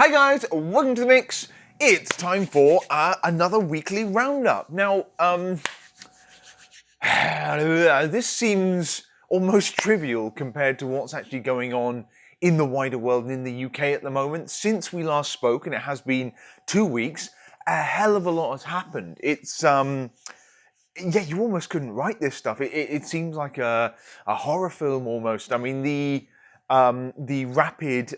Hi guys, welcome to the mix. It's time for another weekly roundup. Now, this seems almost trivial compared to what's actually going on in the wider world and in the UK at the moment. Since we last spoke, and it has been 2 weeks, a hell of a lot has happened. It's yeah, you almost couldn't write this stuff. It seems like a horror film almost. I mean, the rapid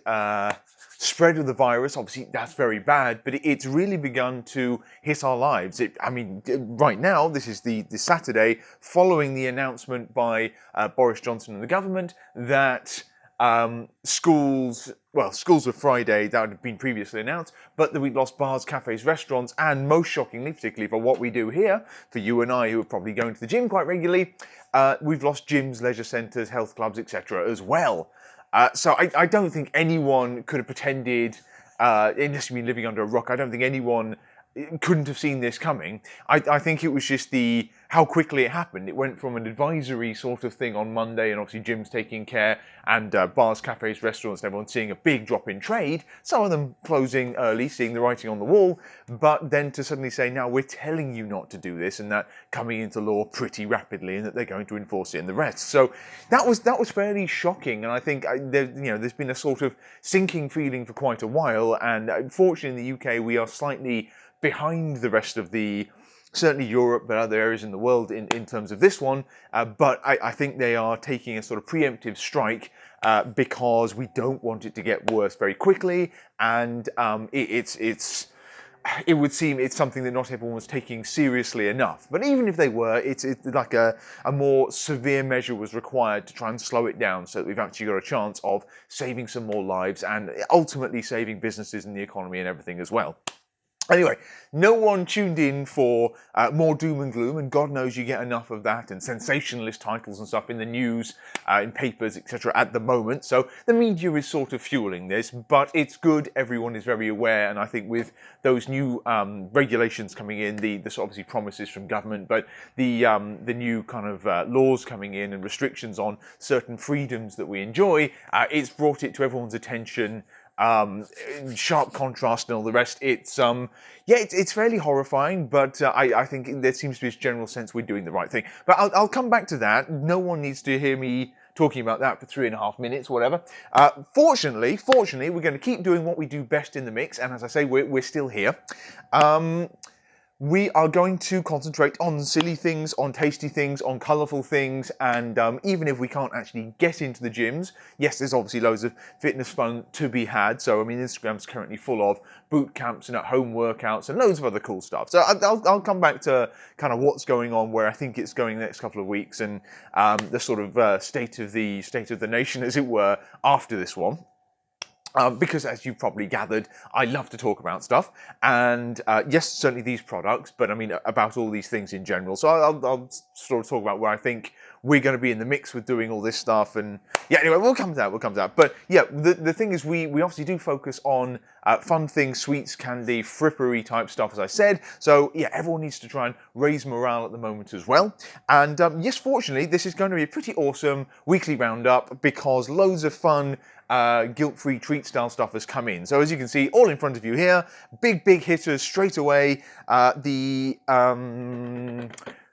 spread of the virus, obviously that's very bad, but it's really begun to hit our lives. Right now, this is the Saturday following the announcement by Boris Johnson and the government that schools were Friday, that had been previously announced, but that we've lost bars, cafes, restaurants, and most shockingly, particularly for what we do here, for you and I who are probably going to the gym quite regularly, we've lost gyms, leisure centres, health clubs, etc. as well. So I don't think anyone could have pretended, unless you've been living under a rock, I don't think anyone couldn't have seen this coming. I think it was just how quickly it happened. It went from an advisory sort of thing on Monday, and obviously gyms taking care, and bars, cafes, restaurants, and everyone seeing a big drop in trade, some of them closing early, seeing the writing on the wall, but then to suddenly say, now we're telling you not to do this, and that coming into law pretty rapidly, and that they're going to enforce it in the rest. So that was fairly shocking, and I think there's been a sort of sinking feeling for quite a while, and unfortunately in the UK we are slightly behind the rest of certainly Europe, but other areas in the world in terms of this one. But I think they are taking a sort of preemptive strike because we don't want it to get worse very quickly. And it would seem it's something that not everyone was taking seriously enough. But even if they were, it's like a more severe measure was required to try and slow it down so that we've actually got a chance of saving some more lives and ultimately saving businesses and the economy and everything as well. Anyway, no one tuned in for more doom and gloom, and God knows you get enough of that and sensationalist titles and stuff in the news, in papers, etc. at the moment. So the media is sort of fueling this, but it's good. Everyone is very aware, and I think with those new regulations coming in, the obviously promises from government, but the new kind of laws coming in and restrictions on certain freedoms that we enjoy, it's brought it to everyone's attention. Sharp contrast and all the rest. It's fairly horrifying, but I think there seems to be this general sense we're doing the right thing. But I'll come back to that. No one needs to hear me talking about that for 3.5 minutes, whatever. Fortunately, we're going to keep doing what we do best in the mix, and as I say, we're still here. We are going to concentrate on silly things, on tasty things, on colourful things, and even if we can't actually get into the gyms, yes, there's obviously loads of fitness fun to be had. So, I mean, Instagram's currently full of boot camps and at-home workouts and loads of other cool stuff. So I'll come back to kind of what's going on, where I think it's going the next couple of weeks, and the sort of state of the nation, as it were, after this one. Because as you've probably gathered, I love to talk about stuff, and yes, certainly these products, but I mean about all these things in general. So I'll sort of talk about where I think we're going to be in the mix with doing all this stuff, and yeah, anyway, we'll come to that. But yeah, the thing is, we obviously do focus on fun things, sweets, candy, frippery type stuff, as I said. So yeah, everyone needs to try and raise morale at the moment as well. And yes, fortunately, this is going to be a pretty awesome weekly roundup because loads of fun guilt-free treat style stuff has come in. So as you can see, all in front of you here, big hitters straight away. The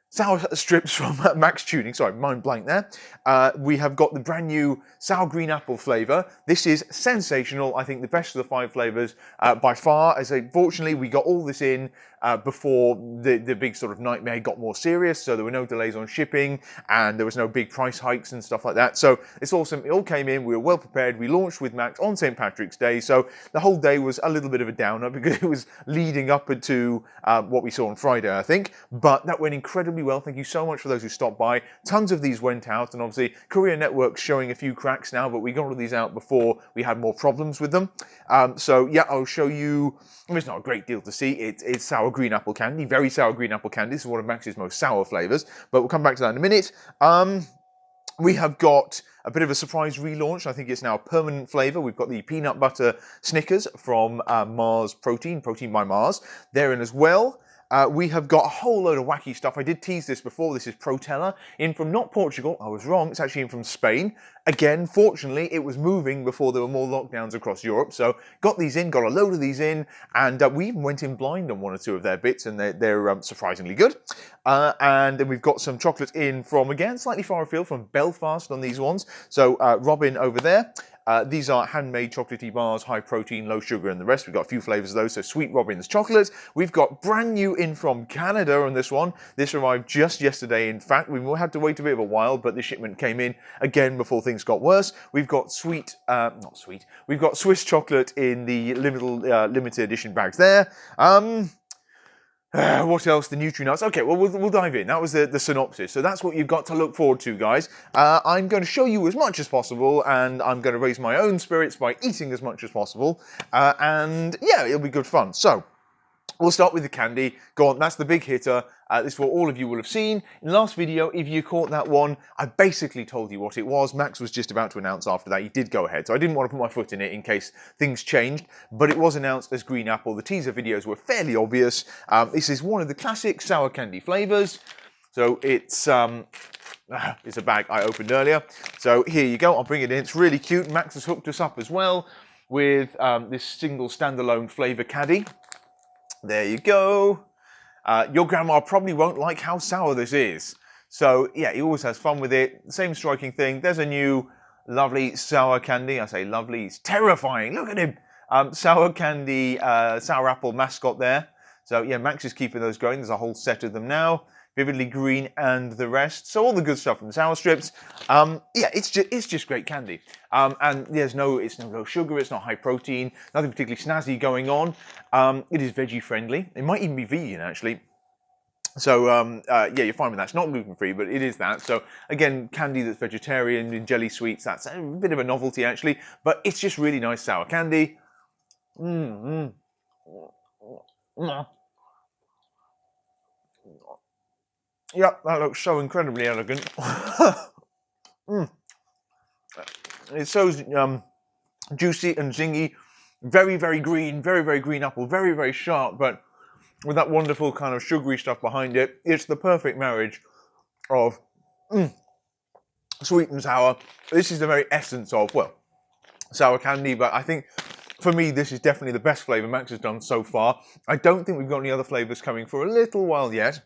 sour strips from Maxx Chewning. Sorry, mind blank there. We have got the brand new sour green apple flavour. This is sensational. I think the best of the 5 flavours by far. As fortunately, we got all this in before the big sort of nightmare got more serious, so there were no delays on shipping and there was no big price hikes and stuff like that. So it's awesome. It all came in. We were well prepared. We launched with Maxx on St. Patrick's Day, so the whole day was a little bit of a downer because it was leading up to what we saw on Friday, I think, but that went incredibly well. Thank you so much for those who stopped by. Tons of these went out, and obviously Courier Network's showing a few cracks now, but we got all these out before we had more problems with them. So yeah, I'll show you. I mean, it's not a great deal to see. It's sour green apple candy, very sour green apple candy. This is one of Maxx's most sour flavours, but we'll come back to that in a minute. We have got a bit of a surprise relaunch. I think it's now a permanent flavour. We've got the peanut butter Snickers from Mars Protein by Mars. They're in as well. we have got a whole load of wacky stuff. I did tease this before. This is Protella, in from not Portugal. I was wrong. It's actually in from Spain. Again, fortunately, it was moving before there were more lockdowns across Europe. So got these in, got a load of these in, and we even went in blind on one or two of their bits, and they're surprisingly good. And then we've got some chocolate in from, again, slightly far afield, from Belfast on these ones. So Robyn over there. These are handmade chocolatey bars, high protein, low sugar, and the rest. We've got a few flavours of those, so sweet Robyn's chocolate. We've got brand new in from Canada on this one. This arrived just yesterday, in fact. We had to wait a bit of a while, but the shipment came in again before things got worse. We've got we've got Swiss chocolate in the limited edition bags there. What else? The Nutri-Nuts. Okay, well, we'll dive in. That was the synopsis. So that's what you've got to look forward to, guys. I'm going to show you as much as possible, and I'm going to raise my own spirits by eating as much as possible. And yeah, it'll be good fun. So we'll start with the candy. Go on, that's the big hitter. This is what all of you will have seen. In the last video, if you caught that one, I basically told you what it was. Maxx was just about to announce after that. He did go ahead, so I didn't want to put my foot in it in case things changed, but it was announced as green apple. The teaser videos were fairly obvious. This is one of the classic sour candy flavours. So it's a bag I opened earlier. So here you go, I'll bring it in. It's really cute. Maxx has hooked us up as well with this single standalone flavour caddy. There you go. Your grandma probably won't like how sour this is. So yeah, he always has fun with it. Same striking thing. There's a new lovely sour candy. I say lovely, he's terrifying. Look at him. Sour candy, sour apple mascot there. So yeah, Maxx is keeping those going. There's a whole set of them now. Vividly green and the rest. So all the good stuff from the sour strips. Yeah, it's just great candy. And it's no low sugar, it's not high protein, nothing particularly snazzy going on. It is veggie friendly. It might even be vegan actually. So yeah, you're fine with that. It's not gluten free, but it is that. So again, candy that's vegetarian and jelly sweets, that's a bit of a novelty actually, but it's just really nice sour candy. Yep, that looks so incredibly elegant. It's so juicy and zingy, very, very green, very, very green apple, very, very sharp, but with that wonderful kind of sugary stuff behind it. It's the perfect marriage of sweet and sour. This is the very essence of, well, sour candy, but I think for me, this is definitely the best flavour Maxx has done so far. I don't think we've got any other flavours coming for a little while yet.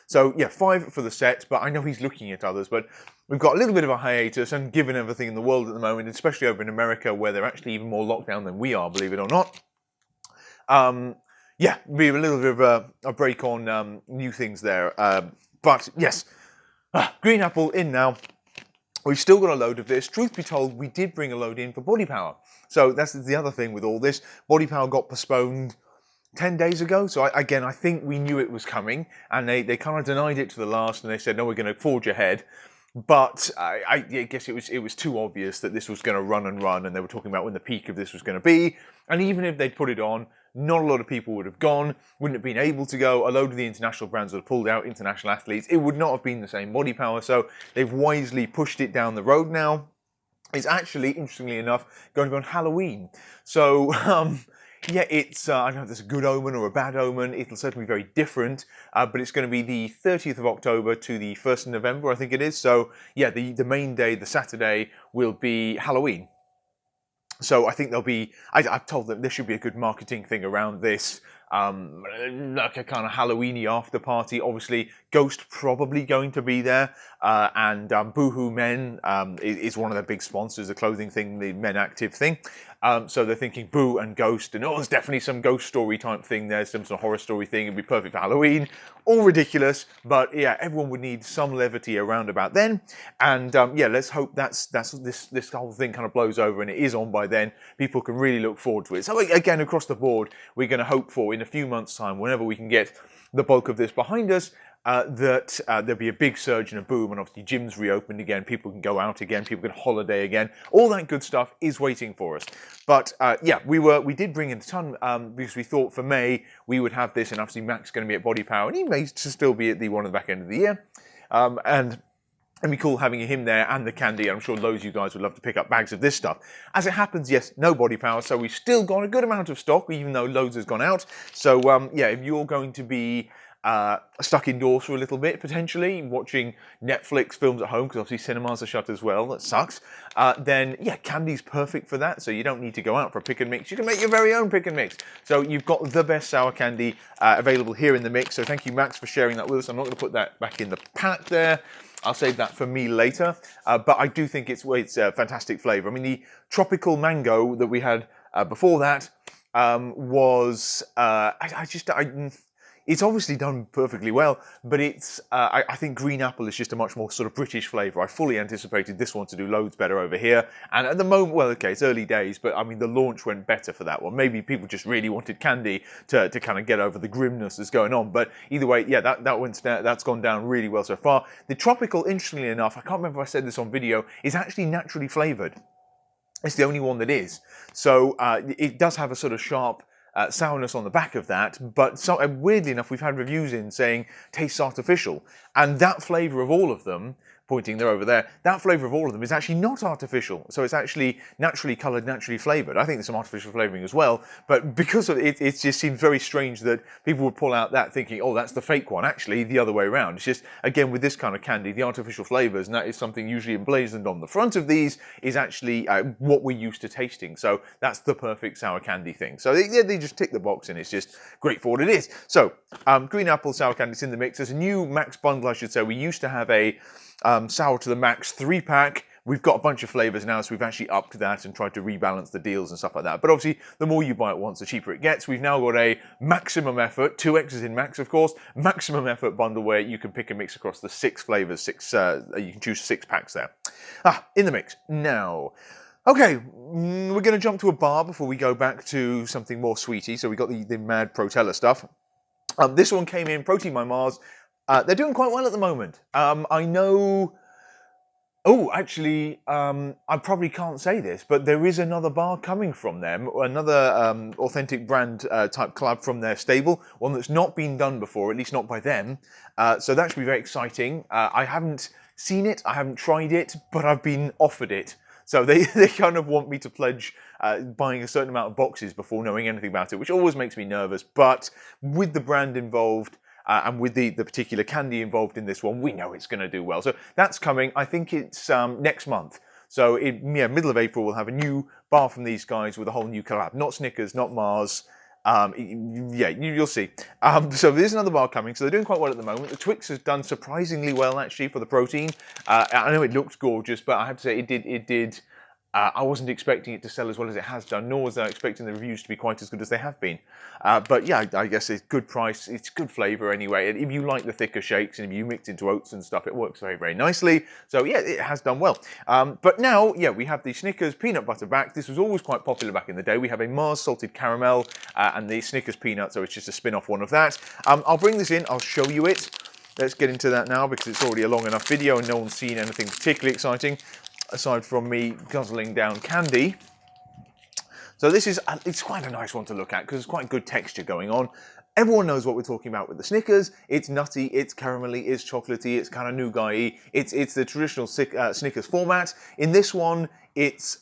So yeah, 5 for the set, but I know he's looking at others, but we've got a little bit of a hiatus, and given everything in the world at the moment, especially over in America, where they're actually even more locked down than we are, believe it or not. Yeah, be a little bit of a break on new things there. But yes, green apple in now. We've still got a load of this. Truth be told, we did bring a load in for Body Power. So that's the other thing with all this. Body Power got postponed 10 days ago. So again, I think we knew it was coming, and they kind of denied it to the last, and they said, no, we're going to forge ahead. But I guess it was too obvious that this was going to run and run, and they were talking about when the peak of this was going to be. And even if they'd put it on, not a lot of people would have gone, wouldn't have been able to go. A load of the international brands would have pulled out, international athletes. It would not have been the same Body Power. So they've wisely pushed it down the road now. It's actually, interestingly enough, going to be on Halloween. So yeah, it's, I don't know if that's a good omen or a bad omen. It'll certainly be very different, but it's going to be the 30th of October to the 1st of November, I think it is. So yeah, the main day, the Saturday, will be Halloween. So I think there'll be, I've told them there should be a good marketing thing around this, like a kind of Halloween-y after party. Obviously, Ghost probably going to be there, and Boohoo Men is one of their big sponsors, the clothing thing, the Men Active thing. So they're thinking Boo and Ghost, and there's definitely some ghost story type thing there, some sort of horror story thing. It'd be perfect for Halloween. All ridiculous, but yeah, everyone would need some levity around about then. And yeah, let's hope this whole thing kind of blows over and it is on by then. People can really look forward to it. So again, across the board, we're going to hope for in a few months' time, whenever we can get the bulk of this behind us, that there'll be a big surge and a boom, and obviously gyms reopened again, people can go out again, people can holiday again, all that good stuff is waiting for us. But yeah, we did bring in a ton, because we thought for May we would have this, and obviously Maxx is going to be at Body Power, and he may still be at the one at the back end of the year, and It'd be cool having him there and the candy. I'm sure loads of you guys would love to pick up bags of this stuff. As it happens, yes, no body power, so we've still got a good amount of stock, even though loads has gone out. So, yeah, if you're going to be stuck indoors for a little bit, potentially, watching Netflix films at home, because obviously cinemas are shut as well, that sucks, then, yeah, candy's perfect for that, so you don't need to go out for a pick and mix. You can make your very own pick and mix. So you've got the best sour candy available here in the mix, so thank you, Max, for sharing that with us. I'm not going to put that back in the pack there. I'll save that for me later, but I do think it's a fantastic flavour. I mean, the tropical mango that we had before that was, it's obviously done perfectly well, but it's, I think green apple is just a much more sort of British flavour. I fully anticipated this one to do loads better over here, and at the moment, well, okay, it's early days, but I mean, the launch went better for that one. Maybe people just really wanted candy to kind of get over the grimness that's going on, but either way, yeah, that's gone down really well so far. The tropical, interestingly enough, I can't remember if I said this on video, is actually naturally flavoured. It's the only one that is. So it does have a sort of sharp sourness on the back of that, but weirdly enough, we've had reviews in saying tastes artificial, and that flavour of all of them, pointing there over there, that flavour of all of them is actually not artificial. So it's actually naturally coloured, naturally flavoured. I think there's some artificial flavouring as well, but because of it, it just seems very strange that people would pull out that thinking, oh, that's the fake one. Actually, the other way around. It's just, again, with this kind of candy, the artificial flavours, and that is something usually emblazoned on the front of these, is actually what we're used to tasting. So that's the perfect sour candy thing. So they just tick the box, and it's just great for what it is. So green apple sour candy is in the mix. There's a new Maxx bundle, I should say. We used to have a sour to the Maxx 3-pack. We've got a bunch of flavours now, so we've actually upped that and tried to rebalance the deals and stuff like that. But obviously, the more you buy it once, the cheaper it gets. We've now got a maximum effort, 2X's in Maxx, of course, maximum effort bundle where you can pick and mix across the 6 flavours, you can choose 6 packs there. In the mix. Now, okay, we're going to jump to a bar before we go back to something more sweety. So we got the mad Protella stuff. This one came in, Protein by Mars. They're doing quite well at the moment. I know... Oh, actually, I probably can't say this, but there is another bar coming from them, another authentic brand type collab from their stable, one that's not been done before, at least not by them. So that should be very exciting. I haven't seen it, I haven't tried it, but I've been offered it. So they kind of want me to pledge buying a certain amount of boxes before knowing anything about it, which always makes me nervous. But with the brand involved, and with the particular candy involved in this one, we know it's going to do well. So that's coming. I think it's next month. So middle of April, we'll have a new bar from these guys with a whole new collab. Not Snickers, not Mars. Yeah, you'll see. So there's another bar coming. So they're doing quite well at the moment. The Twix has done surprisingly well, actually, for the protein. I know it looked gorgeous, but I have to say it did. I wasn't expecting it to sell as well as it has done, nor was I expecting the reviews to be quite as good as they have been. But yeah, I guess it's good price, it's good flavour anyway. And if you like the thicker shakes and if you mix into oats and stuff, it works very, very nicely. So yeah, it has done well. But now, yeah, we have the Snickers peanut butter back. This was always quite popular back in the day. We have a Mars salted caramel and the Snickers peanut, so it's just a spin-off one of that. I'll bring this in, I'll show you it. Let's get into that now because it's already a long enough video and no one's seen anything particularly exciting, aside from me guzzling down candy. So this is, it's quite a nice one to look at because there's quite good texture going on. Everyone knows what we're talking about with the Snickers. It's nutty, it's caramelly, it's chocolatey, it's kind of nougat-y. It's the traditional Snickers format. In this one, it's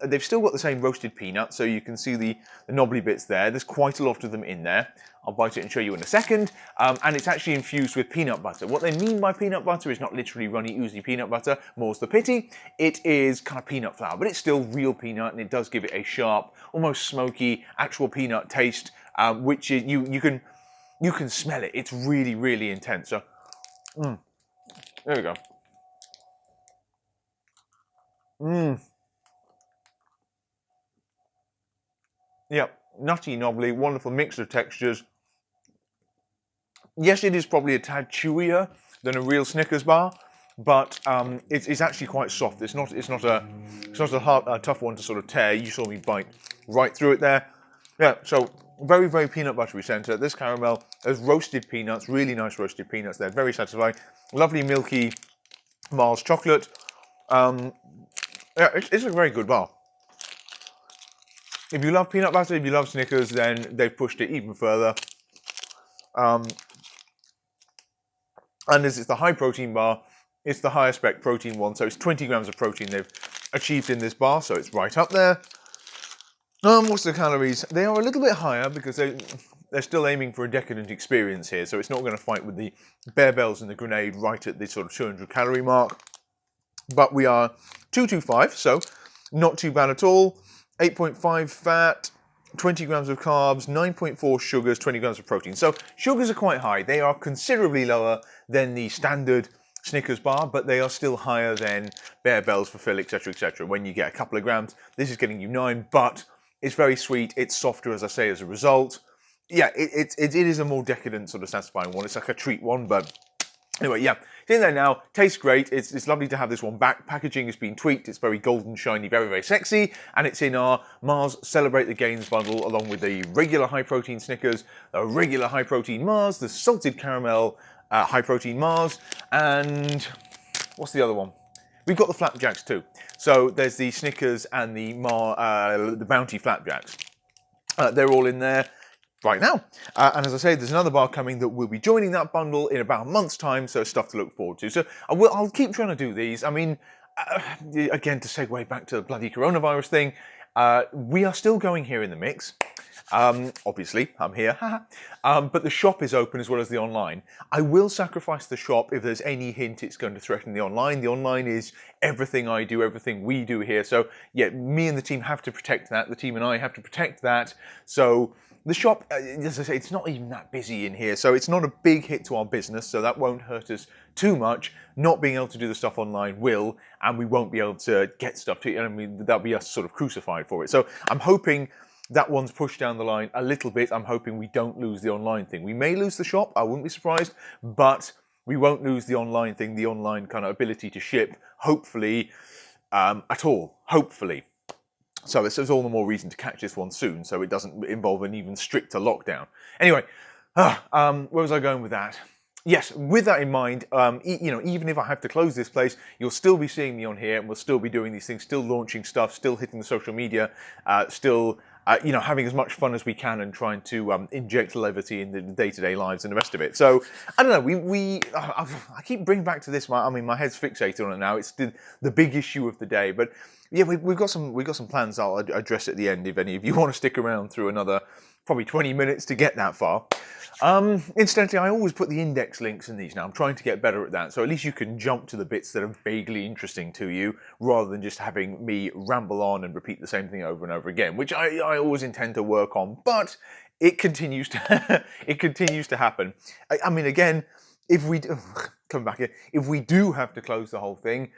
they've still got the same roasted peanut, so you can see the knobbly bits there. There's quite a lot of them in there. I'll bite it and show you in a second. And it's actually infused with peanut butter. What they mean by peanut butter is not literally runny, oozy peanut butter, more's the pity. It is kind of peanut flour, but it's still real peanut, and it does give it a sharp, almost smoky, actual peanut taste, which is, you can smell it. It's really, really intense. So, there we go. Yep, nutty, knobbly, wonderful mix of textures. Yes, it is probably a tad chewier than a real Snickers bar, but it's actually quite soft. It's not a tough one to sort of tear. You saw me bite right through it there. Yeah, so very, very peanut buttery centre. This caramel has roasted peanuts, really nice roasted peanuts. They're very satisfying. Lovely milky Mars chocolate. Yeah, it's a very good bar. If you love peanut butter, if you love Snickers, then they've pushed it even further. And as it's the high protein bar, It's the higher spec protein one, so it's 20 grams of protein they've achieved in this bar, so it's right up there. What's the calories? They are a little bit higher because they're still aiming for a decadent experience here, so it's not going to fight with the Barbells and the Grenade right at the sort of 200 calorie mark. But we are 225, so not too bad at all. 8.5 fat, 20 grams of carbs, 9.4 sugars, 20 grams of protein. So sugars are quite high. They are considerably lower than the standard Snickers bar, but they are still higher than Barbells for Phil, etc., etc. When you get a couple of grams, this is getting you 9, but it's very sweet. It's softer, as I say, as a result. Yeah, it is a more decadent, sort of satisfying one. It's like a treat one, but anyway, yeah, it's in there now. Tastes great. It's lovely to have this one back. Packaging has been tweaked. It's very golden, shiny, very, very sexy. And it's in our Mars Celebrate the Gains bundle, along with the regular high-protein Snickers, the regular high-protein Mars, the salted caramel high-protein Mars, and what's the other one? We've got the Flapjacks too. So there's the Snickers and the Bounty Flapjacks. They're all in there right now. And as I say, there's another bar coming that will be joining that bundle in about a month's time, so stuff to look forward to. So I'll keep trying to do these. I mean, again, to segue back to the bloody coronavirus thing, we are still going here in the mix. Obviously, I'm here, but the shop is open as well as the online. I will sacrifice the shop if there's any hint it's going to threaten the online. The online is everything I do, everything we do here. So yeah, me and the team have to protect that. The team and I have to protect that. So the shop, as I say, it's not even that busy in here. So it's not a big hit to our business. So that won't hurt us too much. Not being able to do the stuff online will, and we won't be able to get stuff to, I mean, that'll be us sort of crucified for it. So I'm hoping that one's pushed down the line a little bit. I'm hoping we don't lose the online thing. We may lose the shop, I wouldn't be surprised, but we won't lose the online thing, the online kind of ability to ship, hopefully, at all, hopefully. So there's all the more reason to catch this one soon, so it doesn't involve an even stricter lockdown. Anyway, where was I going with that? Yes, with that in mind, you know, even if I have to close this place, you'll still be seeing me on here, and we'll still be doing these things, still launching stuff, still hitting the social media, still, you know, having as much fun as we can and trying to inject levity in the day-to-day lives and the rest of it. So, I don't know, I keep bringing back to this, I mean, my head's fixated on it now. It's the big issue of the day, but yeah, we've got some plans I'll address at the end if any of you want to stick around through another probably 20 minutes to get that far. Incidentally, I always put the index links in these now. I'm trying to get better at that, so at least you can jump to the bits that are vaguely interesting to you, rather than just having me ramble on and repeat the same thing over and over again, which I always intend to work on, but it continues to it continues to happen. I mean, again, if we do, come back here, if we do have to close the whole thing,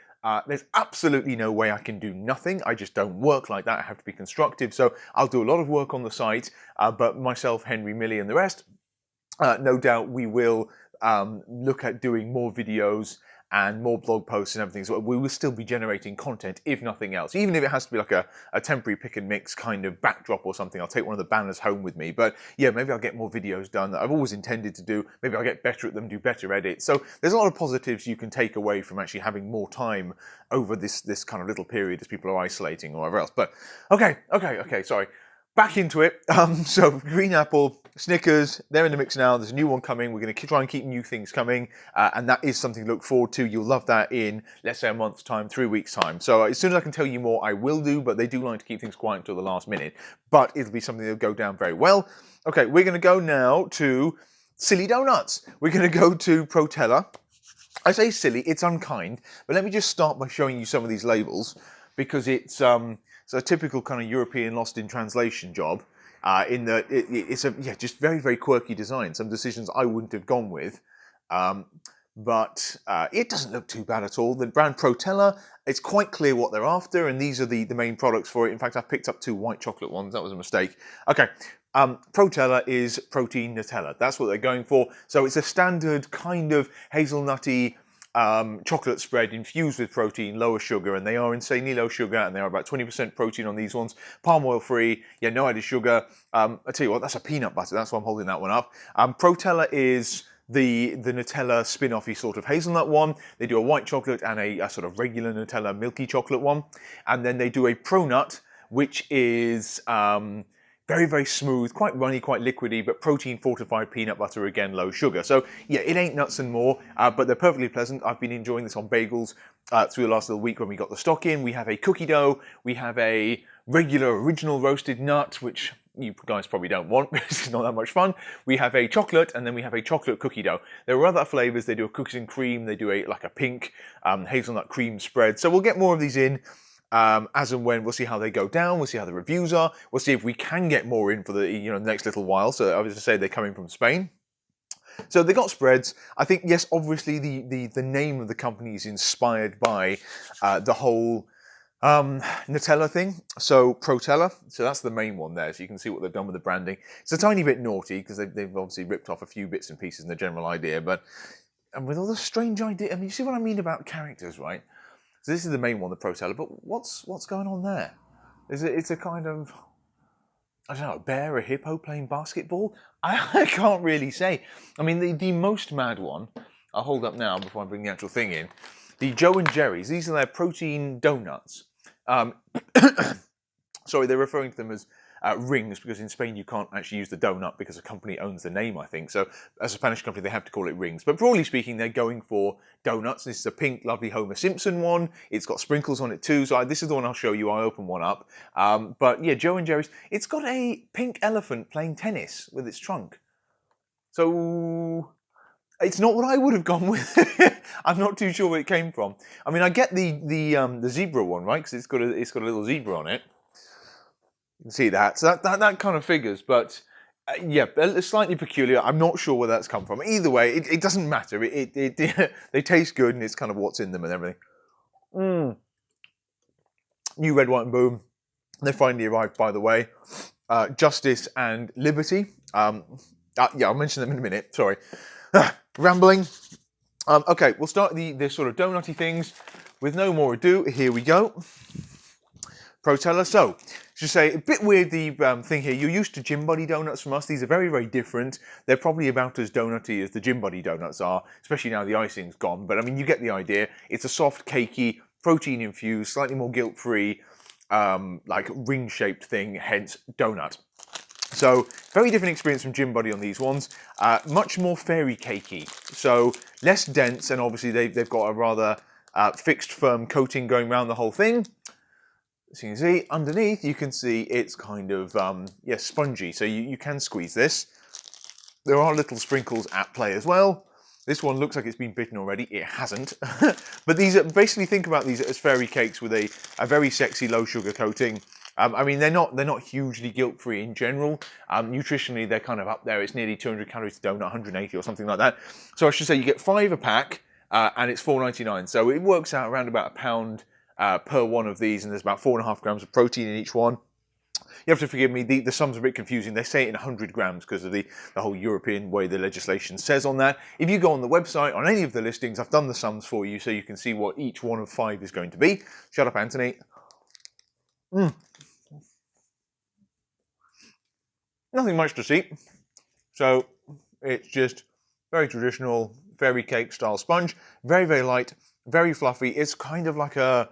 there's absolutely no way I can do nothing. I just don't work like that. I have to be constructive. So I'll do a lot of work on the site, but myself, Henry, Millie, and the rest, no doubt we will look at doing more videos and more blog posts and everything. So we will still be generating content, if nothing else. Even if it has to be like a temporary pick and mix kind of backdrop or something, I'll take one of the banners home with me. But yeah, maybe I'll get more videos done that I've always intended to do. Maybe I'll get better at them, do better edits. So there's a lot of positives you can take away from actually having more time over this kind of little period as people are isolating or whatever else. But okay, sorry. Back into it. So Green Apple, Snickers, they're in the mix now. There's a new one coming. We're going to try and keep new things coming, and that is something to look forward to. You'll love that in, let's say, a month's time, 3 weeks' time. So as soon as I can tell you more, I will do, but they do like to keep things quiet until the last minute. But it'll be something that'll go down very well. Okay, we're going to go now to silly donuts. We're going to go to Protella. I say silly, it's unkind, but let me just start by showing you some of these labels, because it's a typical kind of European lost in translation job, in that it's just very, very quirky design. Some decisions I wouldn't have gone with, but it doesn't look too bad at all. The brand Protella, it's quite clear what they're after, and these are the main products for it. In fact, I've picked up 2 white chocolate ones. That was a mistake. Okay, Protella is protein Nutella. That's what they're going for. So it's a standard kind of hazelnutty chocolate spread infused with protein, lower sugar, and they are insanely low sugar, and they are about 20% protein on these ones. Palm oil free, yeah, no added sugar. I tell you what, that's a peanut butter. That's why I'm holding that one up. Protella is the Nutella spin-offy sort of hazelnut one. They do a white chocolate and a sort of regular Nutella milky chocolate one, and then they do a Pronut, which is Very, very smooth, quite runny, quite liquidy, but protein fortified peanut butter, again, low sugar. So yeah, it ain't nuts and more, but they're perfectly pleasant. I've been enjoying this on bagels through the last little week when we got the stock in. We have a cookie dough, we have a regular original roasted nut, which you guys probably don't want because it's not that much fun. We have a chocolate, and then we have a chocolate cookie dough. There are other flavours. They do a cookies and cream, they do like a pink hazelnut cream spread. So we'll get more of these in. As and when, we'll see how they go down, we'll see how the reviews are, we'll see if we can get more in for the the next little while. So I was to say they're coming from Spain. So they got spreads. I think, yes, obviously the name of the company is inspired by the whole Nutella thing. So Protella, so that's the main one there. So you can see what they've done with the branding. It's a tiny bit naughty because they've obviously ripped off a few bits and pieces in the general idea, and with all the strange idea, I mean, you see what I mean about characters, right? So this is the main one, the Protella, but what's going on there? It's a kind of, I don't know, a bear, a hippo playing basketball? I can't really say. I mean, the most mad one, I'll hold up now before I bring the actual thing in, the Joe and Jerry's, these are their protein donuts. Sorry, they're referring to them as rings because in Spain you can't actually use the donut because a company owns the name, I think. So as a Spanish company, they have to call it rings. But broadly speaking, they're going for donuts. This is a pink, lovely Homer Simpson one. It's got sprinkles on it too. So this is the one I'll show you. I open one up. But yeah, Joe and Jerry's. It's got a pink elephant playing tennis with its trunk. So it's not what I would have gone with. I'm not too sure where it came from. I mean, I get the zebra one, right? Because it's got a little zebra on it. You can see that. So that kind of figures, but yeah, it's slightly peculiar. I'm not sure where that's come from. Either way, it doesn't matter. They taste good, and it's kind of what's in them and everything. New red, white, and boom. They finally arrived, by the way. Justice and Liberty. Yeah, I'll mention them in a minute. Sorry. Rambling. Okay, we'll start the sort of donutty things. With no more ado, here we go. Protella. So, to say, a bit weird the thing here. You're used to Gym Buddy donuts from us. These are very, very different. They're probably about as donutty as the Gym Buddy donuts are, especially now the icing's gone. But I mean, you get the idea. It's a soft, cakey, protein-infused, slightly more guilt-free, like ring-shaped thing, hence donut. So, very different experience from Gym Buddy on these ones. Much more fairy cakey. So, less dense, and obviously they've got a rather fixed, firm coating going around the whole thing. As you can see, underneath you can see it's kind of, yeah, spongy, so you can squeeze this. There are little sprinkles at play as well. This one looks like it's been bitten already. It hasn't. But these are, basically think about these as fairy cakes with a very sexy low sugar coating. I mean, they're not hugely guilt-free in general. Nutritionally, they're kind of up there. It's nearly 200 calories a donut, 180 or something like that. So I should say you get 5 a pack, and it's $4.99. So it works out around about £1 per one of these, and there's about 4.5 grams of protein in each one. You have to forgive me, the sum's a bit confusing. They say it in 100 grams because of the whole European way the legislation says on that. If you go on the website, on any of the listings, I've done the sums for you so you can see what each one of 5 is going to be. Shut up, Anthony. Nothing much to see. So it's just very traditional fairy cake style sponge. Very, very light, very fluffy. It's kind of like a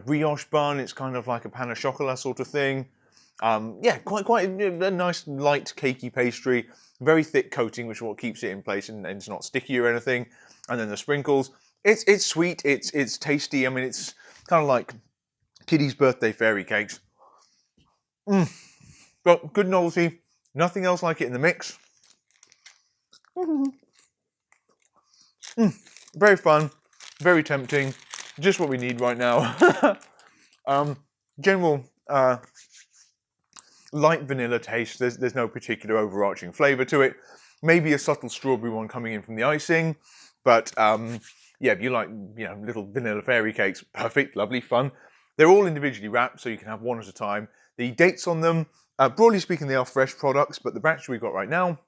brioche bun. It's kind of like a pain au chocolat sort of thing. Yeah, quite a nice light cakey pastry. Very thick coating, which is what keeps it in place and it's not sticky or anything. And then the sprinkles. It's sweet. It's tasty. I mean, it's kind of like Kitty's birthday fairy cakes. But good novelty. Nothing else like it in the mix. Very fun. Very tempting. Just what we need right now. General light vanilla taste. There's no particular overarching flavour to it. Maybe a subtle strawberry one coming in from the icing. But yeah, if you like little vanilla fairy cakes, perfect, lovely, fun. They're all individually wrapped, so you can have one at a time. The dates on them, broadly speaking, they are fresh products, but the batch we've got right now,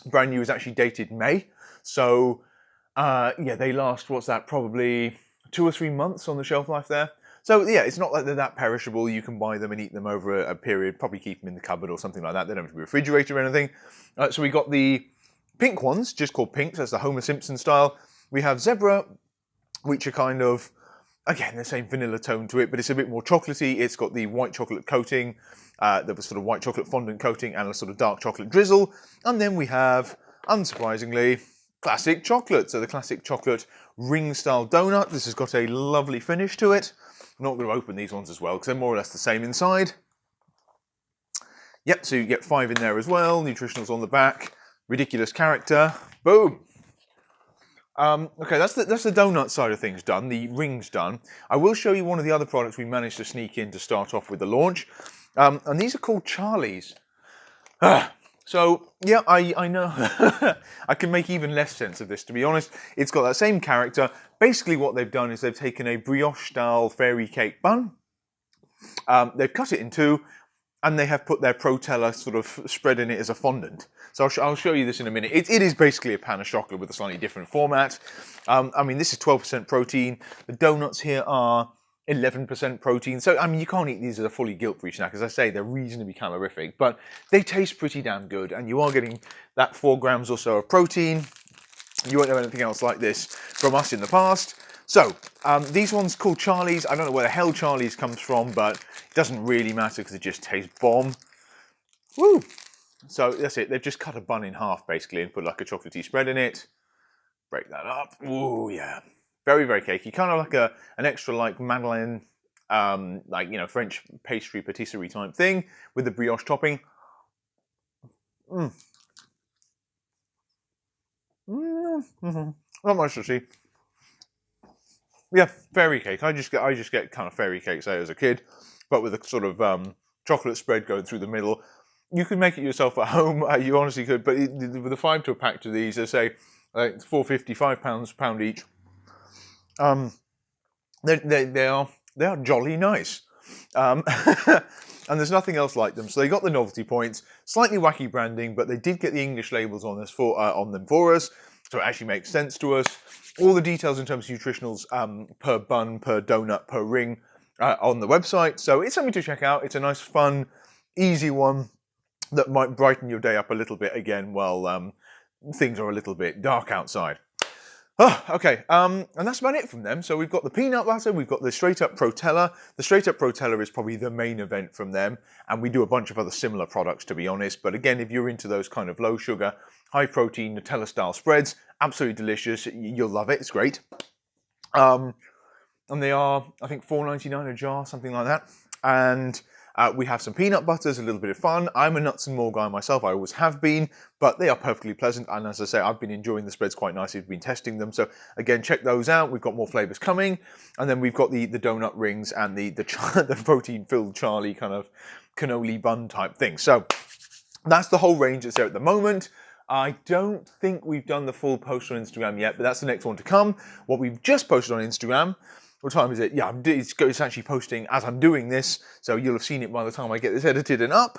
brand new, is actually dated May. So yeah, they last, what's that, probably 2 or 3 months on the shelf life there. So yeah, it's not like they're that perishable. You can buy them and eat them over a period, probably keep them in the cupboard or something like that. They don't have to be refrigerated or anything. So we got the pink ones, just called pink, so that's the Homer Simpson style. We have zebra, which are kind of Again, the same vanilla tone to it, but it's a bit more chocolatey. It's got the white chocolate coating, the sort of white chocolate fondant coating, and a sort of dark chocolate drizzle. And then we have, unsurprisingly, classic chocolate. So the classic chocolate ring-style donut. This has got a lovely finish to it. I'm not going to open these ones as well, because they're more or less the same inside. Yep, so you get 5 in there as well. Nutritionals on the back. Ridiculous character. Boom! Okay, that's the donut side of things done, the rings done. I will show you one of the other products we managed to sneak in to start off with the launch. And these are called Charlie's. So, yeah, I know. I can make even less sense of this, to be honest. It's got that same character. Basically what they've done is they've taken a brioche-style fairy cake bun. They've cut it in two, and they have put their Protella sort of spread in it as a fondant. So I'll show you this in a minute. It is basically a pan of chocolate with a slightly different format. I mean, this is 12% protein. The donuts here are 11% protein. So, I mean, you can't eat these as a fully guilt-free snack. As I say, they're reasonably calorific, but they taste pretty damn good. And you are getting that 4 grams or so of protein. You won't know anything else like this from us in the past. So, these ones called Charlie's. I don't know where the hell Charlie's comes from, but it doesn't really matter because it just tastes bomb. Woo! So that's it. They've just cut a bun in half, basically, and put like a chocolatey spread in it. Break that up. Ooh, yeah. Very, very cakey. Kind of like an extra, like, Madeleine, like, you know, French pastry, patisserie type thing with the brioche topping. Not much to see. Yeah, fairy cake. I just get kind of fairy cakes out as a kid, but with a sort of chocolate spread going through the middle. You could make it yourself at home. You honestly could, but with a 5 to a pack to these, they say like £4.50, £5 each. They are jolly nice, and there's nothing else like them. So they got the novelty points, slightly wacky branding, but they did get the English labels on them for us, so it actually makes sense to us. All the details in terms of nutritionals per bun, per donut, per ring on the website. So it's something to check out. It's a nice, fun, easy one that might brighten your day up a little bit again while things are a little bit dark outside. Oh, okay, and that's about it from them. So we've got the peanut butter, we've got the straight up Protella. The straight up Protella is probably the main event from them, and we do a bunch of other similar products, to be honest. But again, if you're into those kind of low sugar, high protein, Nutella style spreads, absolutely delicious. You'll love it, it's great. And they are, I think, $4.99 a jar, something like that. And we have some peanut butters, a little bit of fun. I'm a nuts and more guy myself, I always have been, but they are perfectly pleasant. And as I say, I've been enjoying the spreads quite nicely. We've been testing them. So again, check those out. We've got more flavors coming. And then we've got the donut rings and the protein-filled Charlie kind of cannoli bun type thing. So that's the whole range that's there at the moment. I don't think we've done the full post on Instagram yet, but that's the next one to come. What we've just posted on Instagram, what time is it? Yeah, it's actually posting as I'm doing this, so you'll have seen it by the time I get this edited and up.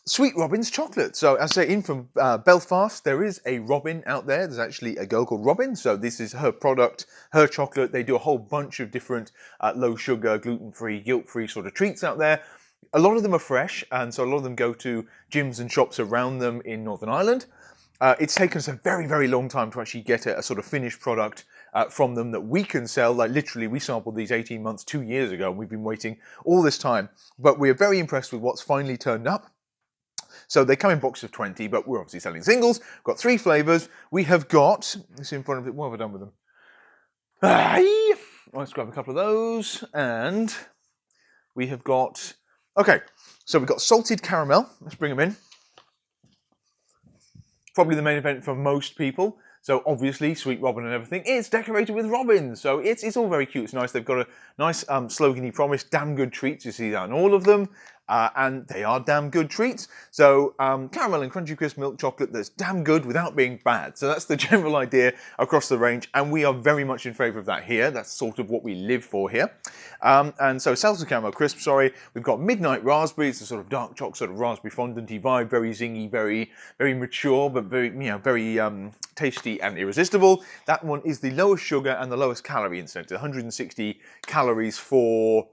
Sweet Robyn's chocolate. So as I say, in from Belfast, there is a Robyn out there. There's actually a girl called Robyn, so this is her product, her chocolate. They do a whole bunch of different low sugar, gluten-free, guilt-free sort of treats out there. A lot of them are fresh, and so a lot of them go to gyms and shops around them in Northern Ireland. It's taken us a very, very long time to actually get a sort of finished product from them that we can sell. Like literally, we sampled these 18 months, 2 years ago, and we've been waiting all this time. But we're very impressed with what's finally turned up. So they come in boxes of 20, but we're obviously selling singles. We've got 3 flavours. We have got, this in front of it, what have I done with them? Let's grab a couple of those. And we have got, okay, so we've got salted caramel. Let's bring them in. Probably the main event for most people. So obviously, Sweet Robyn and everything, it's decorated with Robyn. So it's all very cute. It's nice. They've got a nice slogan-y promise, damn good treats. You see that in all of them. And they are damn good treats. So caramel and crunchy crisp milk chocolate that's damn good without being bad. So that's the general idea across the range. And we are very much in favour of that here. That's sort of what we live for here. And so salted caramel crisp, sorry. We've got midnight raspberry. It's a sort of dark chocolate, sort of raspberry fondant-y vibe. Very zingy, very, very mature, but very, very tasty and irresistible. That one is the lowest sugar and the lowest calorie incident. 160 calories for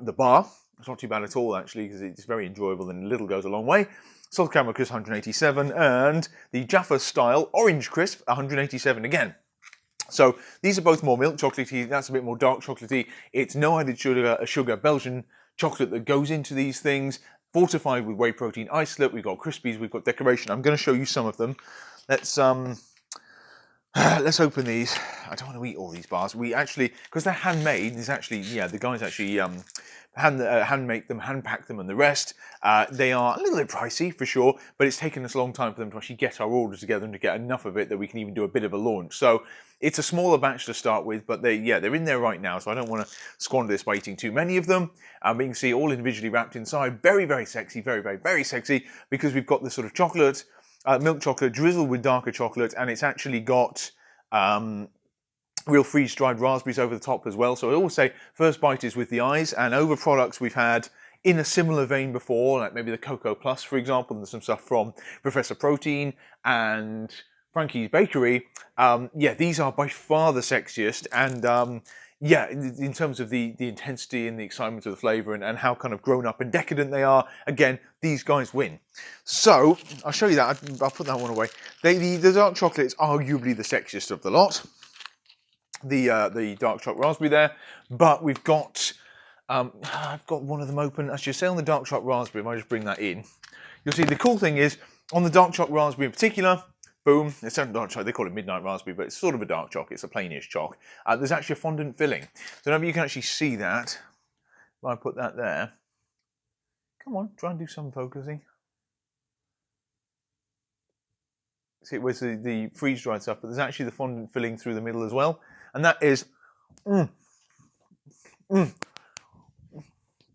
the bar. It's not too bad at all, actually, because it's very enjoyable and little goes a long way. Salted caramel crisp, 187, and the Jaffa style orange crisp, 187 again. So these are both more milk chocolatey. That's a bit more dark chocolatey. It's no added sugar, Belgian chocolate that goes into these things. Fortified with whey protein isolate. We've got crispies. We've got decoration. I'm going to show you some of them. Let's open these. I don't want to eat all these bars. We actually, because they're handmade, there's actually, yeah, the guys actually hand make them, hand pack them, and the rest. They are a little bit pricey for sure, but it's taken us a long time for them to actually get our order together and to get enough of it that we can even do a bit of a launch. So it's a smaller batch to start with, but they're in there right now, so I don't want to squander this by eating too many of them. But you can see all individually wrapped inside. Very, very sexy, very, very, very sexy, because we've got this sort of chocolate, milk chocolate drizzled with darker chocolate, and it's actually got real freeze-dried raspberries over the top as well. So I always say first bite is with the eyes, and over products we've had in a similar vein before, like maybe the Cocoa Plus, for example, and some stuff from Professor Protein and Frankie's Bakery. Yeah, these are by far the sexiest, and yeah, in terms of the intensity and the excitement of the flavour and how kind of grown up and decadent they are, again, these guys win. So, I'll show you that. I'll put that one away. The dark chocolate is arguably the sexiest of the lot. The dark chocolate raspberry there, but we've got, I've got one of them open. As you say on the dark chocolate raspberry, if I just bring that in, you'll see the cool thing is, on the dark chocolate raspberry in particular, boom, it's not dark chocolate, they call it midnight raspberry, but it's sort of a dark chocolate, it's a plainish choc. There's actually a fondant filling. So now you can actually see that. If I put that there. Come on, try and do some focusing. See, where's the freeze-dried stuff, but there's actually the fondant filling through the middle as well. And that is,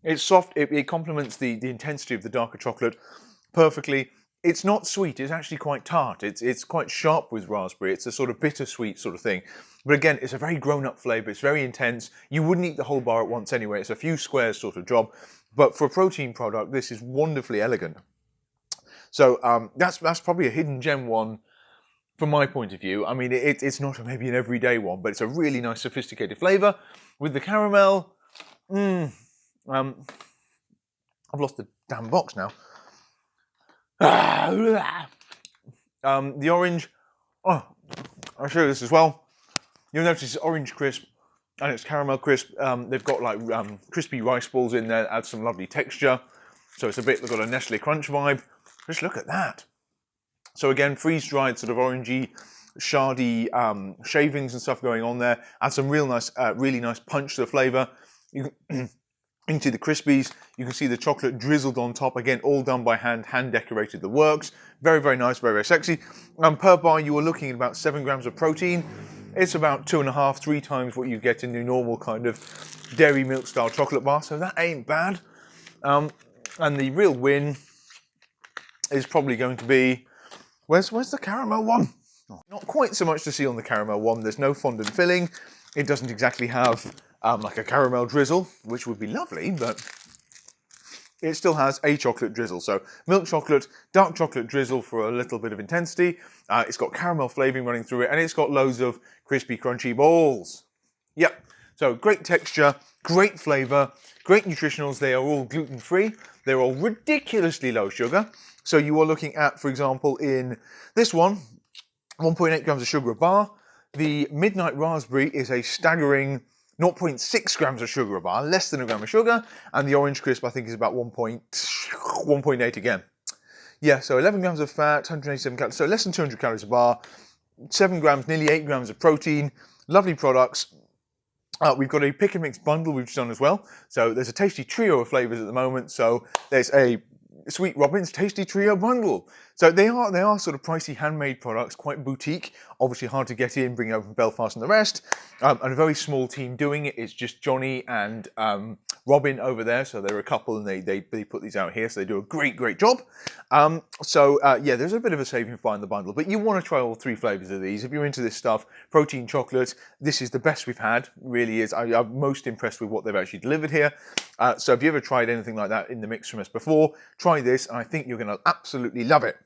it's soft, it complements the intensity of the darker chocolate perfectly. It's not sweet, it's actually quite tart. It's quite sharp with raspberry. It's a sort of bittersweet sort of thing. But again, it's a very grown-up flavour. It's very intense. You wouldn't eat the whole bar at once anyway. It's a few squares sort of job. But for a protein product, this is wonderfully elegant. So that's probably a hidden gem one from my point of view. I mean, it's not maybe an everyday one, but it's a really nice sophisticated flavour. With the caramel, I've lost the damn box now. The orange, oh, I'll show you this as well. You'll notice it's orange crisp and it's caramel crisp. They've got like crispy rice balls in there, add some lovely texture. So it's a bit, they've got a Nestle Crunch vibe. Just look at that. So again, freeze-dried sort of orangey, shardy shavings and stuff going on there. Add some real nice, really nice punch to the flavour. You can into the crispies, you can see the chocolate drizzled on top, again, all done by hand, hand-decorated the works. Very, very nice, very, very sexy. Per bar, you are looking at about 7 grams of protein. It's about 2.5, 3 times what you get in the normal kind of dairy milk-style chocolate bar, so that ain't bad. And the real win is probably going to be, where's the caramel one? Oh, not quite so much to see on the caramel one. There's no fondant filling. It doesn't exactly have like a caramel drizzle, which would be lovely, but it still has a chocolate drizzle. So milk chocolate, dark chocolate drizzle for a little bit of intensity. It's got caramel flavouring running through it, and it's got loads of crispy, crunchy balls. Yep, so great texture, great flavour, great nutritionals. They are all gluten-free. They're all ridiculously low sugar. So you are looking at, for example, in this one, 1.8 grams of sugar a bar. The Midnight Raspberry is a staggering 0.6 grams of sugar a bar, less than a gram of sugar, and the Orange Crisp I think is about 1.8 again. Yeah, so 11 grams of fat, 187 calories, so less than 200 calories a bar, 7 grams, nearly 8 grams of protein, lovely products. We've got a pick and mix bundle we've done as well. So there's a tasty trio of flavours at the moment. So there's a Sweet Robyn's Tasty Trio Bundle. So they are sort of pricey handmade products, quite boutique, obviously hard to get in, bring over from Belfast and the rest. And a very small team doing it. It's just Johnny and Robyn over there. So they're a couple and they put these out here. So they do a great job. Yeah, there's a bit of a saving for buying the bundle, but you want to try all 3 flavours of these. If you're into this stuff, protein chocolate, this is the best we've had, really is. I'm most impressed with what they've actually delivered here. So if you ever tried anything like that in the mix from us before, try this, and I think you're going to absolutely love it.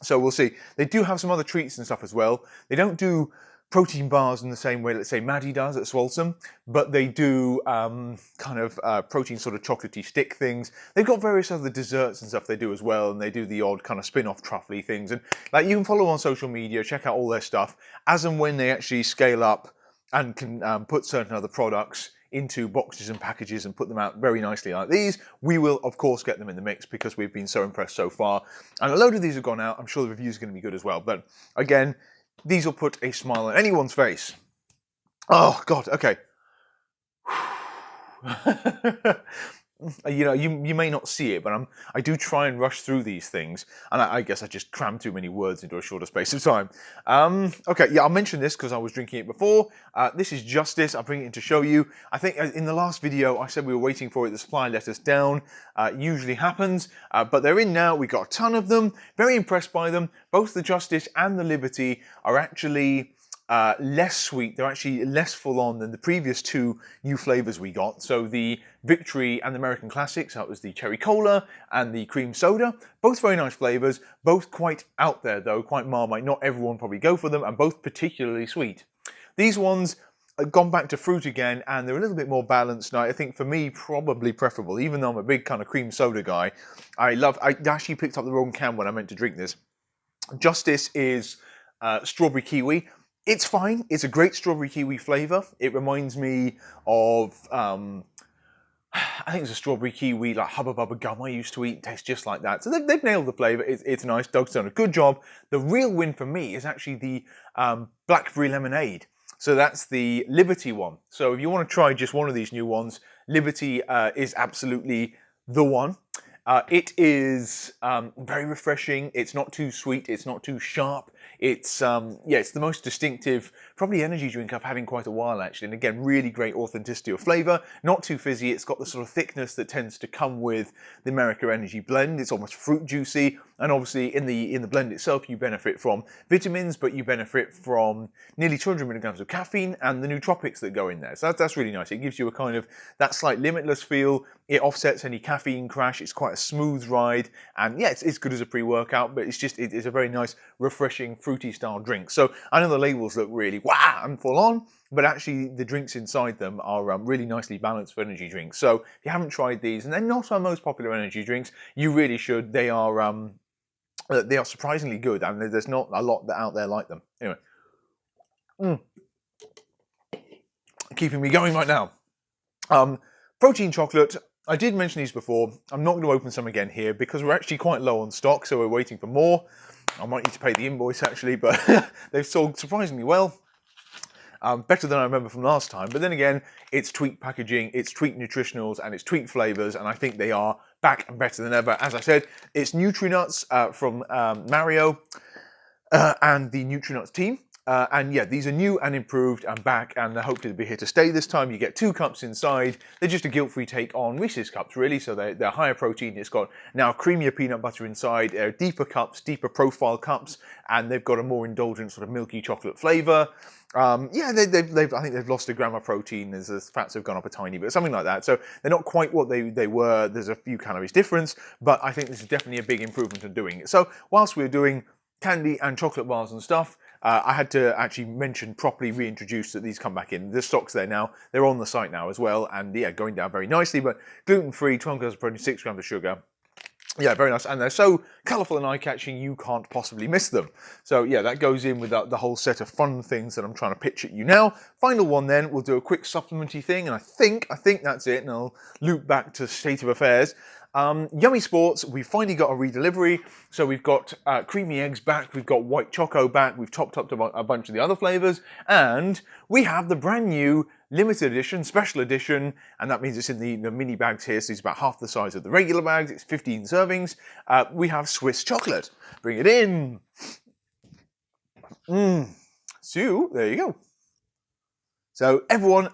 So we'll see. They do have some other treats and stuff as well. They don't do protein bars in the same way, let's say, Maddie does at Swolesome, but they do kind of protein sort of chocolatey stick things. They've got various other desserts and stuff they do as well, and they do the odd kind of spin-off truffly things. And like, you can follow on social media, check out all their stuff, as and when they actually scale up and can put certain other products into boxes and packages and put them out very nicely like these. We will, of course, get them in the mix because we've been so impressed so far. And a load of these have gone out. I'm sure the reviews are going to be good as well. But again, these will put a smile on anyone's face. Oh, God, okay. You know, you may not see it, but I do try and rush through these things, and I guess I just cram too many words into a shorter space of time. Okay, yeah, I'll mention this because I was drinking it before. This is Justice. I'll bring it in to show you. I think in the last video I said we were waiting for it. The supply let us down. Usually happens, but they're in now. We got a ton of them. Very impressed by them. Both the Justice and the Liberty are actually less sweet. They're actually less full on than the previous two new flavors we got. So the Victory and the American Classics, that was the cherry cola and the cream soda. Both very nice flavors, both quite out there though, quite Marmite. Not everyone probably go for them, and both particularly sweet. These ones have gone back to fruit again, and they're a little bit more balanced now. I think for me, probably preferable, even though I'm a big kind of cream soda guy. I actually picked up the wrong can when I meant to drink this. Justice is strawberry kiwi. It's fine. It's a great strawberry kiwi flavour. It reminds me of, I think it's a strawberry kiwi, like Hubba Bubba gum I used to eat. It tastes just like that. So they've nailed the flavour. It's nice. Doug's done a good job. The real win for me is actually the blackberry lemonade. So that's the Liberty one. So if you want to try just one of these new ones, Liberty is absolutely the one. It is very refreshing. It's not too sweet. It's not too sharp. It's yeah, it's the most distinctive, probably energy drink I've had in quite a while actually. And again, really great authenticity of flavour. Not too fizzy. It's got the sort of thickness that tends to come with the Merica energy blend. It's almost fruit juicy, and obviously in the blend itself, you benefit from vitamins, but you benefit from nearly 200 milligrams of caffeine and the nootropics that go in there. So that's really nice. It gives you a kind of that slight limitless feel. It offsets any caffeine crash. It's quite a smooth ride, and yeah, it's good as a pre-workout, but it's a very nice, refreshing, fruity style drink. So I know the labels look really wow and full on, but actually the drinks inside them are really nicely balanced for energy drinks. So if you haven't tried these, and they're not our most popular energy drinks, you really should. They are surprisingly good, and there's not a lot out there like them. Anyway, keeping me going right now. Protein chocolate. I did mention these before. I'm not going to open some again here because we're actually quite low on stock, so we're waiting for more. I might need to pay the invoice actually, but they've sold surprisingly well. Better than I remember from last time. But then again, it's tweaked packaging, it's tweaked nutritionals, and it's tweaked flavours, and I think they are back and better than ever. As I said, it's Nutrinuts from Mario and the Nutrinuts team. And yeah, these are new and improved and back, and they're hopefully to be here to stay this time. You get 2 cups inside. They're just a guilt-free take on Reese's cups, really. So they're higher protein. It's got now creamier peanut butter inside, deeper cups, deeper profile cups, and they've got a more indulgent sort of milky chocolate flavour. Yeah, I think they've lost a gram of protein as the fats have gone up a tiny bit, something like that. So they're not quite what they were. There's a few calories difference, but I think this is definitely a big improvement in doing it. So whilst we're doing candy and chocolate bars and stuff, I had to actually mention, properly reintroduce that these come back in. The stock's there now. They're on the site now as well, and yeah, going down very nicely. But gluten-free, 12 grams of protein, 6 grams of sugar. Yeah, very nice. And they're so colourful and eye-catching, you can't possibly miss them. So yeah, that goes in with the whole set of fun things that I'm trying to pitch at you now. Final one then, we'll do a quick supplementy thing, and I think that's it, and I'll loop back to state of affairs. Yummy Sports, we finally got a redelivery. So we've got creamy eggs back, we've got white choco back, we've topped up a bunch of the other flavours, and we have the brand new limited edition, special edition, and that means it's in the mini bags here, so it's about half the size of the regular bags, it's 15 servings. We have Swiss chocolate. Bring it in. So, there you go. So everyone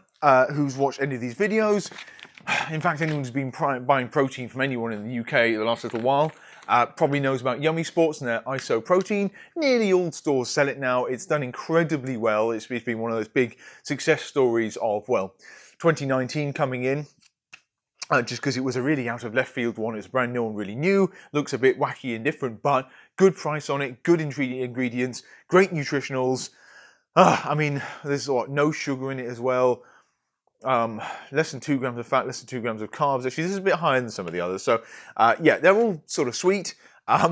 who's watched any of these videos, in fact, anyone who's been buying protein from anyone in the UK the last little while probably knows about Yummy Sports and their ISO protein. Nearly all stores sell it now. It's done incredibly well. It's been one of those big success stories of, well, 2019 coming in. Just because it was a really out of left field one. It's brand new and really new. Looks a bit wacky and different, but good price on it, good ingredients, great nutritionals. I mean, there's no sugar in it as well. Less than 2 grams of fat, less than 2 grams of carbs. Actually, this is a bit higher than some of the others. So, yeah, they're all sort of sweet.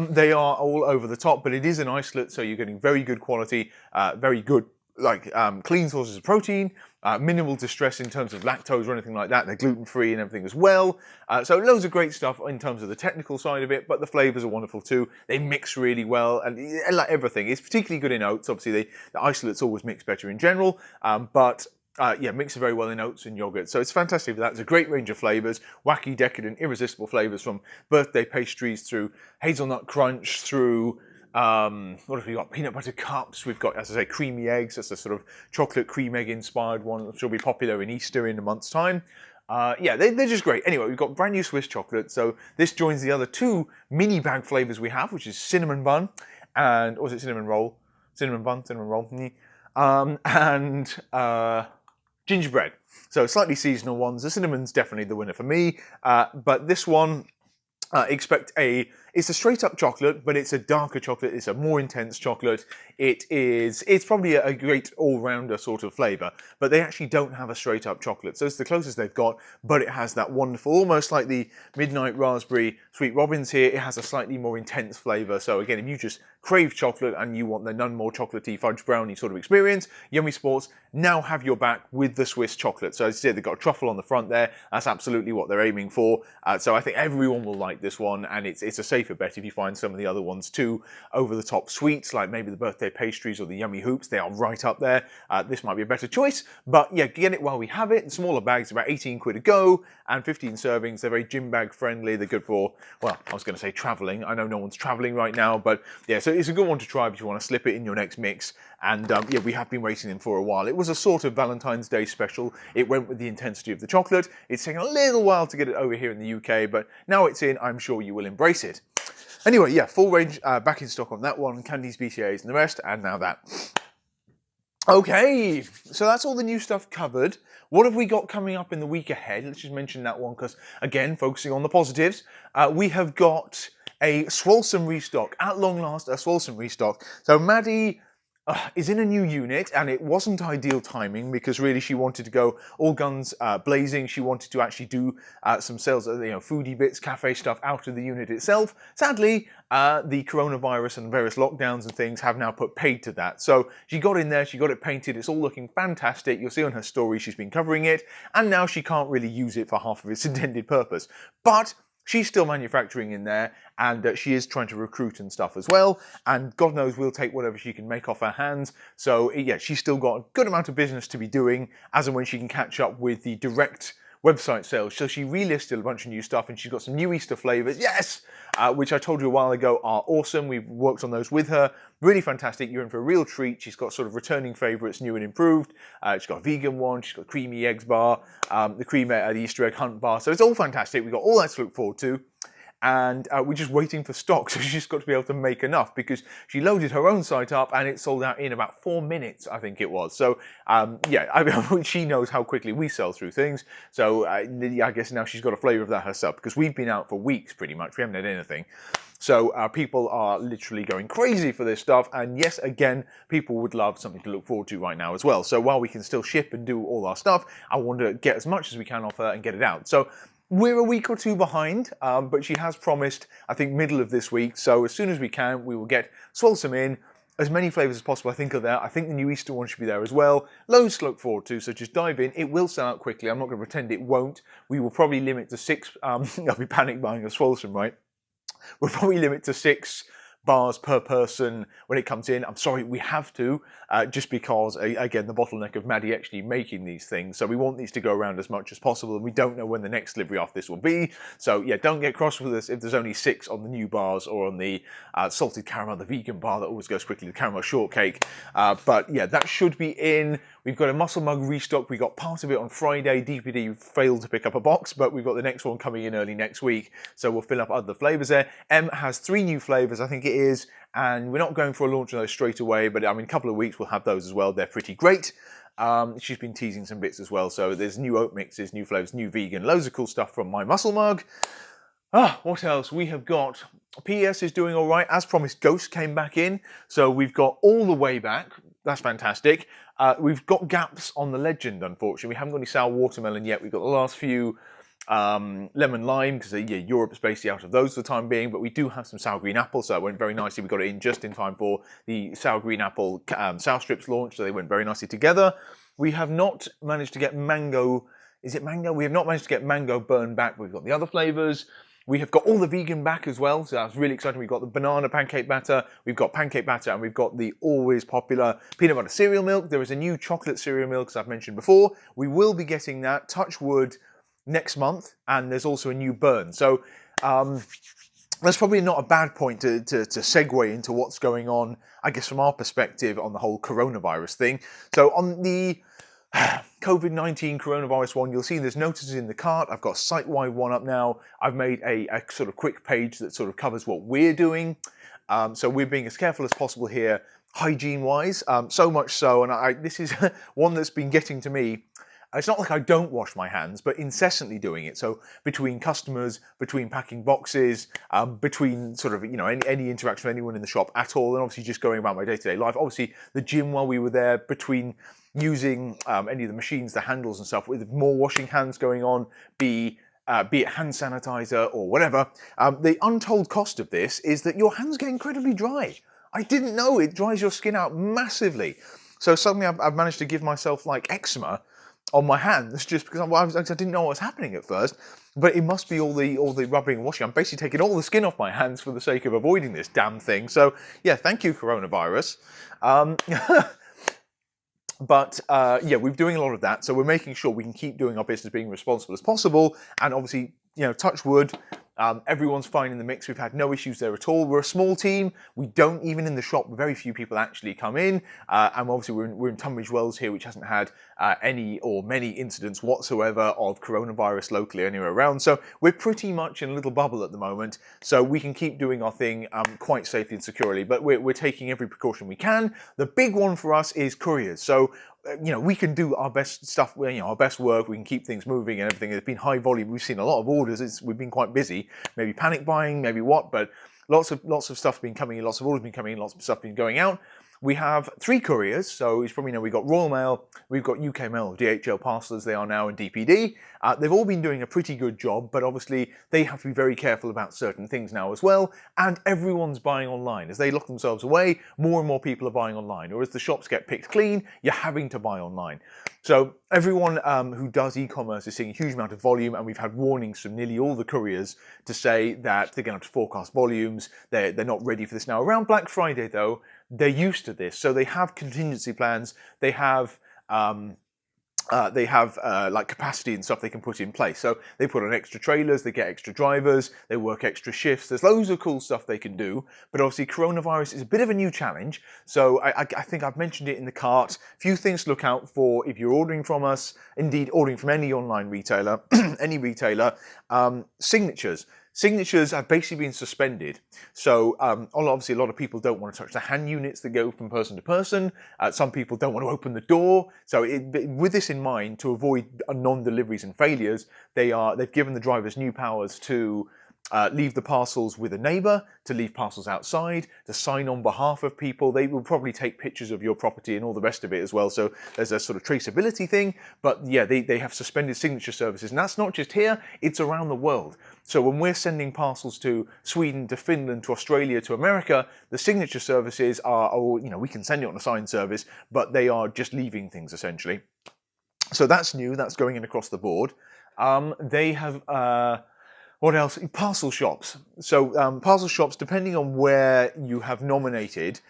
They are all over the top, but it is an isolate, so you're getting very good quality, very good, like, clean sources of protein, minimal distress in terms of lactose or anything like that. They're gluten-free and everything as well. So loads of great stuff in terms of the technical side of it, but the flavors are wonderful too. They mix really well, and like everything, it's particularly good in oats. Obviously, the isolates always mix better in general, but yeah, mixes very well in oats and yogurt. So it's fantastic for that. It's a great range of flavours, wacky, decadent, irresistible flavours from birthday pastries through hazelnut crunch, through, what have we got? Peanut butter cups. We've got, as I say, creamy eggs. That's a sort of chocolate cream egg inspired one, which will be popular in Easter in a month's time. Yeah, they're just great. Anyway, we've got brand new Swiss chocolate. So this joins the other 2 mini bag flavours we have, which is cinnamon bun and, or is it cinnamon roll? Cinnamon bun, cinnamon roll. And gingerbread. So slightly seasonal ones. The cinnamon's definitely the winner for me. But this one, it's a straight up chocolate, but it's a darker chocolate. It's a more intense chocolate. It's probably a great all-rounder sort of flavour, but they actually don't have a straight up chocolate. So it's the closest they've got, but it has that wonderful, almost like the Midnight Raspberry Sweet Robins here. It has a slightly more intense flavour. So again, if you just crave chocolate and you want the none more chocolatey fudge brownie sort of experience, Yummy Sports now have your back with the Swiss chocolate. So as I said, they've got a truffle on the front there. That's absolutely what they're aiming for. So I think everyone will like this one, and it's a safer bet if you find some of the other ones too. Over the top sweets, like maybe the birthday pastries or the Yummy Hoops, they are right up there. This might be a better choice, but yeah, get it while we have it. In smaller bags, about 18 quid a go, and 15 servings. They're very gym bag friendly. They're good for, well, I was going to say traveling. I know no one's traveling right now, but yeah, so it's a good one to try if you want to slip it in your next mix. And yeah, we have been waiting them for a while. It was a sort of Valentine's Day special. It went with the intensity of the chocolate. It's taken a little while to get it over here in the UK, but now it's in, I'm sure you will embrace it. Anyway, yeah, full range back in stock on that one, candies, BCAAs and the rest, and now that. Okay, so that's all the new stuff covered. What have we got coming up in the week ahead? Let's just mention that one because, again, focusing on the positives, we have got a Swolesome restock. At long last, a Swolesome restock. So Maddie is in a new unit, and it wasn't ideal timing because really she wanted to go all guns blazing. She wanted to actually do some sales, foodie bits, cafe stuff out of the unit itself. Sadly, the coronavirus and various lockdowns and things have now put paid to that. So she got in there, she got it painted, it's all looking fantastic. You'll see on her story she's been covering it, and now she can't really use it for half of its intended purpose. But she's still manufacturing in there, and she is trying to recruit and stuff as well. And God knows we'll take whatever she can make off her hands. So yeah, she's still got a good amount of business to be doing as and when she can catch up with the direct website sales. So she relisted a bunch of new stuff, and she's got some new Easter flavours, yes, which I told you a while ago are awesome. We've worked on those with her. Really fantastic. You're in for a real treat. She's got sort of returning favourites, new and improved. She's got a vegan one. She's got a creamy eggs bar, the Easter egg hunt bar. So it's all fantastic. We've got all that to look forward to. And we're just waiting for stock, so she's just got to be able to make enough because she loaded her own site up and it sold out in about 4 minutes, I think it was. So yeah, I mean, she knows how quickly we sell through things. So I guess now she's got a flavour of that herself because we've been out for weeks pretty much. We haven't had anything. So people are literally going crazy for this stuff. And yes, again, people would love something to look forward to right now as well. So while we can still ship and do all our stuff, I want to get as much as we can off her and get it out. So we're a week or two behind, but she has promised, I think, middle of this week. So as soon as we can, we will get Swolesome in. As many flavours as possible, I think, are there. I think the new Easter one should be there as well. Loads to look forward to, so just dive in. It will sell out quickly. I'm not going to pretend it won't. We will probably limit to 6. I'll be panic buying a Swolesome, right? We'll probably limit to 6 bars per person when it comes in. I'm sorry, we have to, just because, again, the bottleneck of Maddie actually making these things. So we want these to go around as much as possible, and we don't know when the next delivery after this will be. So yeah, don't get cross with us if there's only 6 on the new bars or on the salted caramel, the vegan bar that always goes quickly, the caramel shortcake. But yeah, that should be in. We've got a muscle mug restock. We got part of it on Friday. DPD failed to pick up a box, but we've got the next one coming in early next week. So we'll fill up other flavours there. Em has 3 new flavours, I think it is, and we're not going for a launch of those straight away, but I mean, a couple of weeks we'll have those as well. They're pretty great. She's been teasing some bits as well. So there's new oat mixes, new flavours, new vegan, loads of cool stuff from my muscle mug. What else? We have got PS is doing all right. As promised, Ghost came back in. So we've got all the way back. That's fantastic. We've got gaps on the legend, unfortunately. We haven't got any sour watermelon yet. We've got the last few lemon lime, because Europe's basically out of those for the time being, but we do have some sour green apple, so that went very nicely. We got it in just in time for the sour green apple sour strips launch, so they went very nicely together. We have not managed to get mango. Is it mango? We have not managed to get mango burn back. We've got the other flavours. We have got all the vegan back as well, so that's really exciting. We've got the banana pancake batter, we've got pancake batter, and we've got the always popular peanut butter cereal milk. There is a new chocolate cereal milk, as I've mentioned before. We will be getting that, touch wood, next month, and there's also a new burn. So that's probably not a bad point to segue into what's going on, I guess, from our perspective on the whole coronavirus thing. So on the COVID-19 coronavirus one, you'll see there's notices in the cart. I've got a site-wide one up now. I've made a sort of quick page that sort of covers what we're doing. So we're being as careful as possible here, hygiene-wise. So much so, and this is one that's been getting to me. It's not like I don't wash my hands, but incessantly doing it. So between customers, between packing boxes, between sort of, any interaction with anyone in the shop at all, and obviously just going about my day-to-day life. Obviously the gym while we were there, between using any of the machines, the handles and stuff, with more washing hands going on, be it hand sanitizer or whatever. The untold cost of this is that your hands get incredibly dry. I didn't know it dries your skin out massively. So suddenly I've managed to give myself like eczema on my hands just because I didn't know what was happening at first, but it must be all the rubbing and washing. I'm basically taking all the skin off my hands for the sake of avoiding this damn thing. So yeah, thank you, coronavirus. But yeah, we're doing a lot of that. So we're making sure we can keep doing our business, being responsible as possible, and obviously, touch wood. Everyone's fine in the mix. We've had no issues there at all. We're a small team. We don't, even in the shop, very few people actually come in. And obviously we're in Tunbridge Wells here, which hasn't had any or many incidents whatsoever of coronavirus locally anywhere around. So we're pretty much in a little bubble at the moment. So we can keep doing our thing quite safely and securely. But we're taking every precaution we can. The big one for us is couriers. So we can do our best stuff, our best work. We can keep things moving and everything. It's been high volume. We've seen a lot of orders. We've been quite busy. Maybe panic buying, maybe what, but lots of stuff been coming in, lots of orders been coming in, lots of stuff been going out. We have 3 couriers, so as you probably know, we've got Royal Mail, we've got UK Mail, DHL Parcels, they are now in DPD. They've all been doing a pretty good job, but obviously they have to be very careful about certain things now as well, and everyone's buying online. As they lock themselves away, more and more people are buying online, or as the shops get picked clean, you're having to buy online. So everyone who does e-commerce is seeing a huge amount of volume, and we've had warnings from nearly all the couriers to say that they're going to have to forecast volumes, they're not ready for this now. Around Black Friday though, they're used to this, so they have contingency plans, they have like capacity and stuff they can put in place. So they put on extra trailers, they get extra drivers, they work extra shifts. There's loads of cool stuff they can do, but obviously coronavirus is a bit of a new challenge. So I think I've mentioned it in the cart. A few things to look out for if you're ordering from us, indeed ordering from any online retailer, any retailer. Signatures. Signatures have basically been suspended. So obviously a lot of people don't want to touch the hand units that go from person to person. Some people don't want to open the door. So with this in mind, to avoid non-deliveries and failures, they've given the drivers new powers to leave the parcels with a neighbour, to leave parcels outside, to sign on behalf of people. They will probably take pictures of your property and all the rest of it as well. So there's a sort of traceability thing. But yeah, they have suspended signature services. And that's not just here, it's around the world. So when we're sending parcels to Sweden, to Finland, to Australia, to America, the signature services are, we can send it on a signed service, but they are just leaving things essentially. So that's new, that's going in across the board. They have... what else? Parcel shops. So parcel shops, depending on where you have nominated,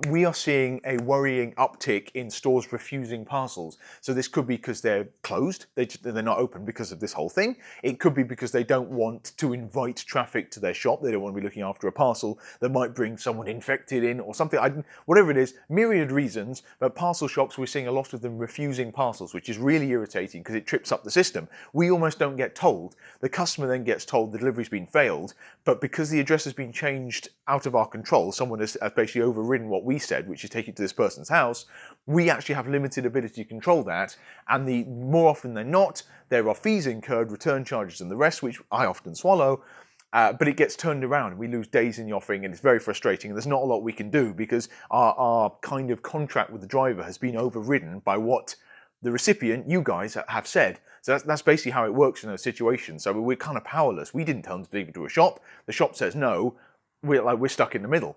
we are seeing a worrying uptick in stores refusing parcels. So this could be because they're closed, they're not open because of this whole thing. It could be because they don't want to invite traffic to their shop. They don't want to be looking after a parcel that might bring someone infected in or something. Whatever it is, myriad reasons, but parcel shops, we're seeing a lot of them refusing parcels, which is really irritating because it trips up the system. We almost don't get told. The customer then gets told the delivery's been failed, but because the address has been changed out of our control, someone has basically overridden what we said, which is take it to this person's house, we actually have limited ability to control that, and more often than not, there are fees incurred, return charges and the rest, which I often swallow, but it gets turned around. We lose days in the offering, and it's very frustrating. And there's not a lot we can do because our kind of contract with the driver has been overridden by what the recipient, you guys, have said. So that's basically how it works in those situations. So we're kind of powerless. We didn't tell them to deliver to a shop. The shop says no. We're stuck in the middle.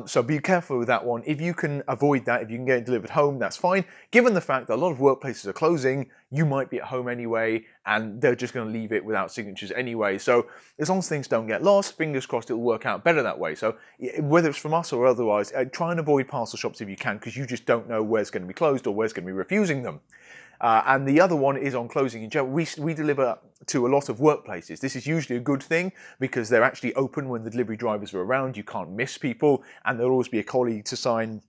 So be careful with that one. If you can avoid that, if you can get it delivered home, that's fine. Given the fact that a lot of workplaces are closing, you might be at home anyway, and they're just going to leave it without signatures anyway. So as long as things don't get lost, fingers crossed it'll work out better that way. So whether it's from us or otherwise, try and avoid parcel shops if you can, because you just don't know where's going to be closed or where's going to be refusing them. And the other one is on closing in general. We deliver to a lot of workplaces. This is usually a good thing because they're actually open when the delivery drivers are around. You can't miss people, and there'll always be a colleague to sign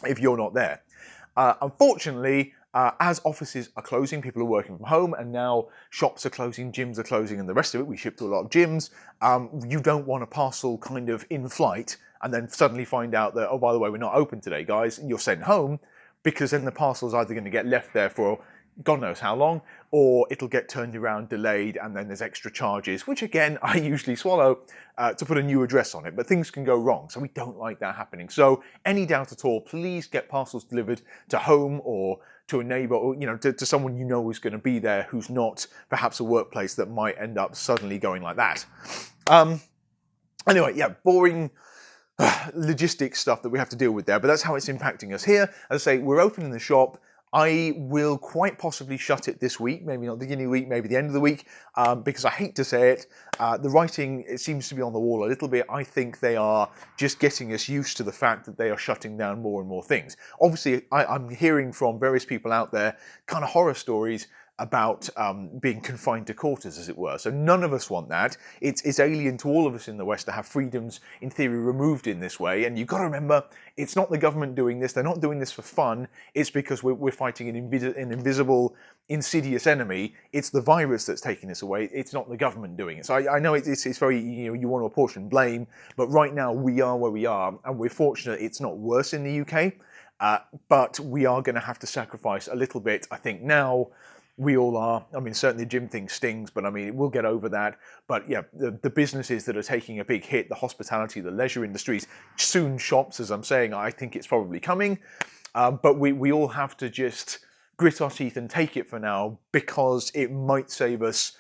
if you're not there. Unfortunately, as offices are closing, people are working from home, and now shops are closing, gyms are closing, and the rest of it, we ship to a lot of gyms. You don't want a parcel kind of in flight and then suddenly find out that, oh, by the way, we're not open today, guys, and you're sent home, because then the parcel's either going to get left there for God knows how long, or it'll get turned around, delayed, and then there's extra charges, which again, I usually swallow to put a new address on it, but things can go wrong, so we don't like that happening. So any doubt at all, please get parcels delivered to home or to a neighbour, or to someone you know is going to be there who's not perhaps a workplace that might end up suddenly going like that. Anyway, yeah, boring logistics stuff that we have to deal with there, but that's how it's impacting us here. As I say, we're opening the shop. I will quite possibly shut it this week, maybe not the beginning of the week, maybe the end of the week, because I hate to say it, the writing, it seems to be on the wall a little bit. I think they are just getting us used to the fact that they are shutting down more and more things. Obviously, I'm hearing from various people out there kind of horror stories about being confined to quarters, as it were. So none of us want that. It's alien to all of us in the West to have freedoms, in theory, removed in this way. And you've got to remember, it's not the government doing this. They're not doing this for fun. It's because we're fighting an invisible, insidious enemy. It's the virus that's taking this away. It's not the government doing it. So I know it's very, you want to apportion blame, but right now we are where we are, and we're fortunate it's not worse in the UK. But we are going to have to sacrifice a little bit, I think, now. We all are. I mean, certainly the gym thing stings, but I mean, we'll get over that. But yeah, the businesses that are taking a big hit, the hospitality, the leisure industries, soon shops, as I'm saying, I think it's probably coming. But we all have to just grit our teeth and take it for now, because it might save us,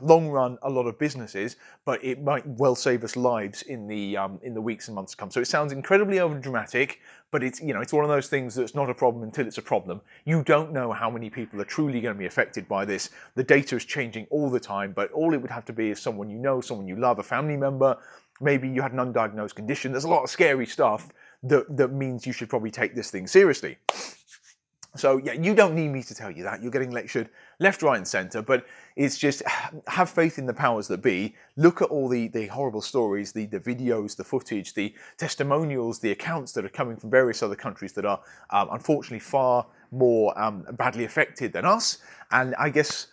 long run, a lot of businesses, but it might well save us lives in the weeks and months to come. So it sounds incredibly overdramatic, but it's it's one of those things that's not a problem until it's a problem. You don't know how many people are truly going to be affected by this. The data is changing all the time, but all it would have to be is someone you know, someone you love, a family member. Maybe you had an undiagnosed condition. There's a lot of scary stuff that means you should probably take this thing seriously. So yeah, you don't need me to tell you that. You're getting lectured left, right and centre, but it's just have faith in the powers that be. Look at all the horrible stories, the videos, the footage, the testimonials, the accounts that are coming from various other countries that are unfortunately far more badly affected than us. And I guess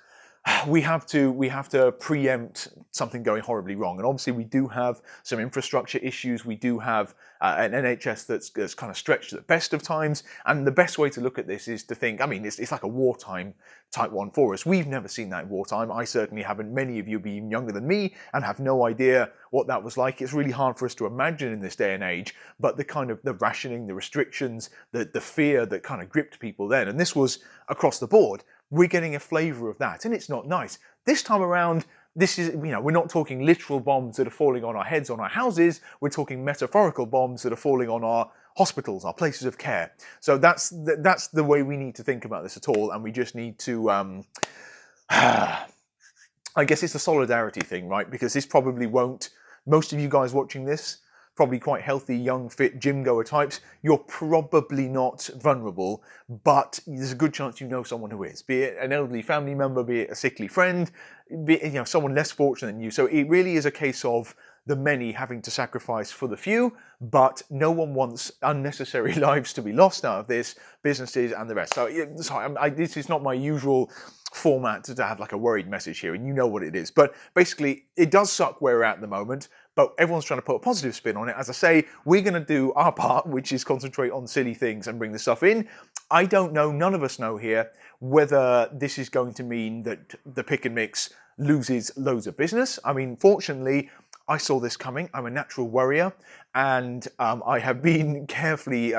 we have to preempt something going horribly wrong. And obviously we do have some infrastructure issues. We do have an NHS that's kind of stretched at the best of times. And the best way to look at this is to think, I mean, it's like a wartime type one for us. We've never seen that in wartime. I certainly haven't. Many of you being younger than me and have no idea what that was like. It's really hard for us to imagine in this day and age, but the kind of the rationing, the restrictions, the fear that kind of gripped people then. And this was across the board. We're getting a flavour of that, and it's not nice. This time around, this is, we're not talking literal bombs that are falling on our heads, on our houses. We're talking metaphorical bombs that are falling on our hospitals, our places of care. So that's the way we need to think about this at all, and we just need to, I guess it's a solidarity thing, right? Because this probably won't, most of you guys watching this, probably quite healthy, young, fit, gym-goer types, you're probably not vulnerable, but there's a good chance you know someone who is, be it an elderly family member, be it a sickly friend, be it, someone less fortunate than you. So it really is a case of the many having to sacrifice for the few, but no one wants unnecessary lives to be lost out of this, businesses and the rest. So sorry, this is not my usual format to have like a worried message here, and you know what it is. But basically, it does suck where we're at the moment, but everyone's trying to put a positive spin on it. As I say, we're going to do our part, which is concentrate on silly things and bring the stuff in. I don't know, none of us know here, whether this is going to mean that the pick and mix loses loads of business. I mean, fortunately, I saw this coming. I'm a natural worrier, and I have been carefully,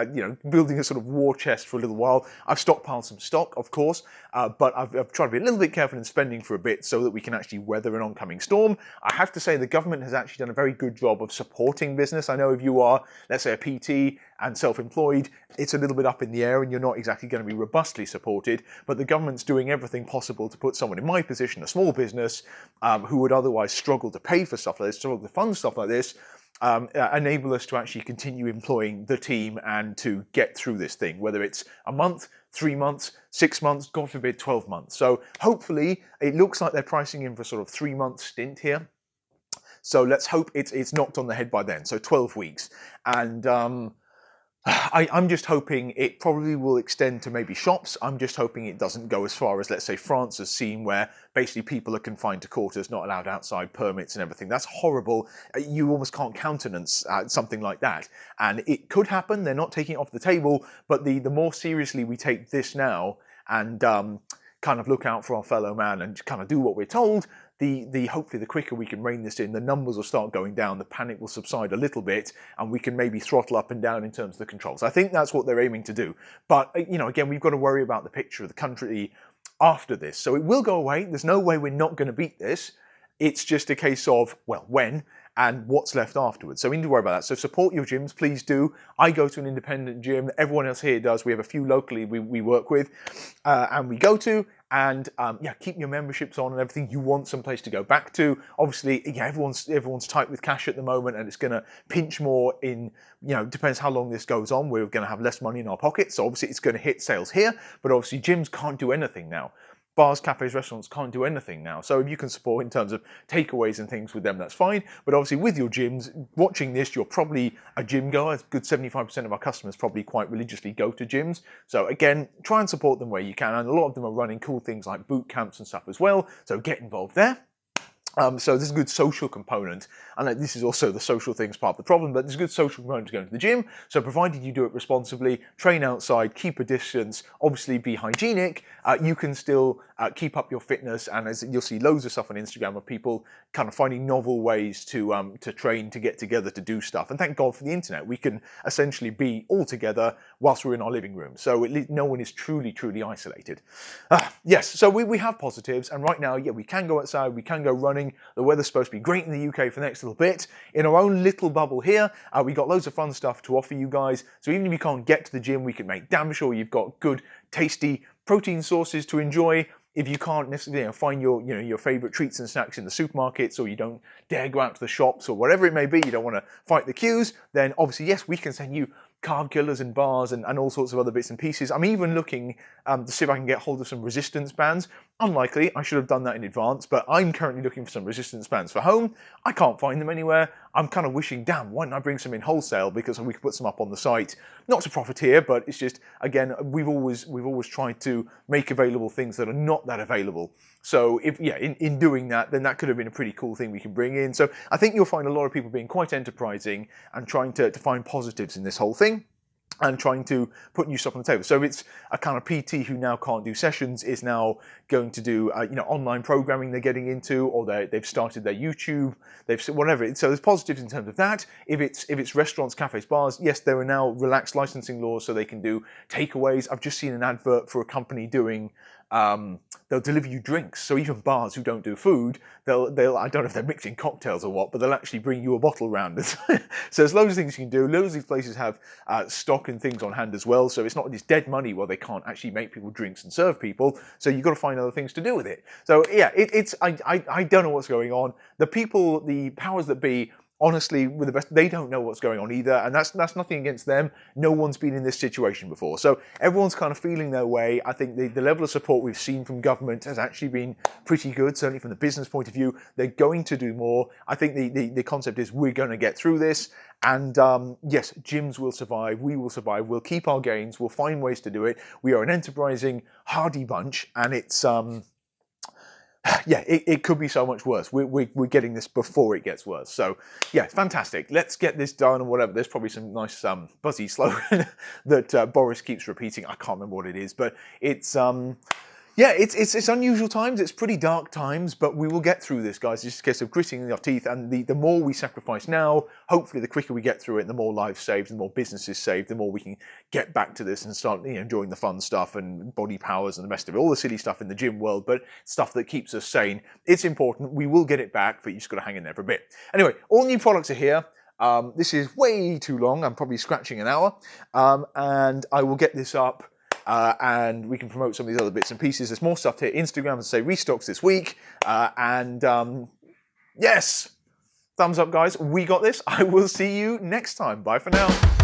building a sort of war chest for a little while. I've stockpiled some stock, of course, but I've tried to be a little bit careful in spending for a bit so that we can actually weather an oncoming storm. I have to say the government has actually done a very good job of supporting business. I know if you are, let's say, a PT and self-employed, it's a little bit up in the air and you're not exactly going to be robustly supported, but the government's doing everything possible to put someone in my position, a small business, who would otherwise struggle to pay for stuff like this, struggle to fund stuff like this, enable us to actually continue employing the team and to get through this thing, whether it's a month, 3 months, 6 months, God forbid, 12 months. So hopefully it looks like they're pricing in for sort of 3-month stint here. So let's hope it's knocked on the head by then. So 12 weeks. And I'm just hoping it probably will extend to maybe shops. I'm just hoping it doesn't go as far as, let's say, France has seen, where basically people are confined to quarters, not allowed outside, permits and everything. That's horrible. You almost can't countenance something like that. And it could happen. They're not taking it off the table. But the more seriously we take this now and kind of look out for our fellow man and kind of do what we're told, hopefully the quicker we can rein this in, the numbers will start going down, the panic will subside a little bit, and we can maybe throttle up and down in terms of the controls. I think that's what they're aiming to do. But, again, we've got to worry about the picture of the country after this. So it will go away. There's no way we're not going to beat this. It's just a case of, well, when and what's left afterwards. So we need to worry about that. So support your gyms, please do. I go to an independent gym. Everyone else here does. We have a few locally we work with and we go to. And keep your memberships on and everything. You want some place to go back to. Obviously, everyone's tight with cash at the moment, and it's going to pinch more in, depends how long this goes on. We're going to have less money in our pockets, so obviously it's going to hit sales here. But obviously, gyms can't do anything now. Bars, cafes, restaurants can't do anything now. So if you can support in terms of takeaways and things with them, that's fine. But obviously with your gyms, watching this, you're probably a gym goer. A good 75% of our customers probably quite religiously go to gyms. So again, try and support them where you can. And a lot of them are running cool things like boot camps and stuff as well. So get involved there. So there's a good social component, and this is also the social things part of the problem, but there's a good social component to going to the gym. So provided you do it responsibly, train outside, keep a distance, obviously be hygienic, you can still keep up your fitness. And as you'll see loads of stuff on Instagram of people kind of finding novel ways to train, to get together, to do stuff. And thank God for the internet. We can essentially be all together whilst we're in our living room. So at least no one is truly, truly isolated. Yes, so we have positives. And right now, yeah, we can go outside, we can go running. The weather's supposed to be great in the UK for the next little bit. In our own little bubble here, we got loads of fun stuff to offer you guys. So even if you can't get to the gym, we can make damn sure you've got good, tasty protein sources to enjoy. If you can't necessarily find your favourite treats and snacks in the supermarkets, or you don't dare go out to the shops, or whatever it may be, you don't want to fight the queues, then obviously, yes, we can send you carb killers and bars and all sorts of other bits and pieces. I'm even looking to see if I can get hold of some resistance bands. Unlikely, I should have done that in advance, but I'm currently looking for some resistance bands for home. I can't find them anywhere. I'm kind of wishing, damn, why don't I bring some in wholesale, because we could put some up on the site. Not to profiteer, but it's just, again, we've always tried to make available things that are not that available. So if in doing that, then that could have been a pretty cool thing we can bring in. So I think you'll find a lot of people being quite enterprising and trying to find positives in this whole thing, and trying to put new stuff on the table. So it's a kind of PT who now can't do sessions is now going to do online programming they're getting into, or they've started their YouTube, whatever. So there's positives in terms of that. If it's restaurants, cafes, bars, yes, there are now relaxed licensing laws so they can do takeaways. I've just seen an advert for a company doing. They'll deliver you drinks. So even bars who don't do food, they'll I don't know if they're mixing cocktails or what, but they'll actually bring you a bottle round. So there's loads of things you can do. Loads of these places have stock and things on hand as well. So it's not just dead money while they can't actually make people drinks and serve people. So you've got to find other things to do with it. So yeah, I don't know what's going on. The people, the powers that be, honestly, with the best, they don't know what's going on either, and that's nothing against them. No one's been in this situation before, so everyone's kind of feeling their way. I think the level of support we've seen from government has actually been pretty good, certainly from the business point of view. They're going to do more. I think the concept is we're going to get through this, and yes, gyms will survive, we will survive, we'll keep our gains, we'll find ways to do it. We are an enterprising, hardy bunch, and it's yeah, it could be so much worse. We're getting this before it gets worse. So yeah, fantastic. Let's get this done and whatever. There's probably some nice buzzy slogan that Boris keeps repeating. I can't remember what it is, but it's Yeah, it's unusual times. It's pretty dark times, but we will get through this, guys. It's just a case of gritting our teeth, and the more we sacrifice now, hopefully, the quicker we get through it, and the more lives saved, the more businesses saved, the more we can get back to this and start, enjoying the fun stuff and body powers and the rest of it, all the silly stuff in the gym world, but stuff that keeps us sane. It's important. We will get it back, but you just got to hang in there for a bit. Anyway, all new products are here. This is way too long. I'm probably scratching an hour, and I will get this up. And we can promote some of these other bits and pieces. There's more stuff here. Instagram and say Restocks this week. Yes, thumbs up, guys. We got this. I will see you next time. Bye for now.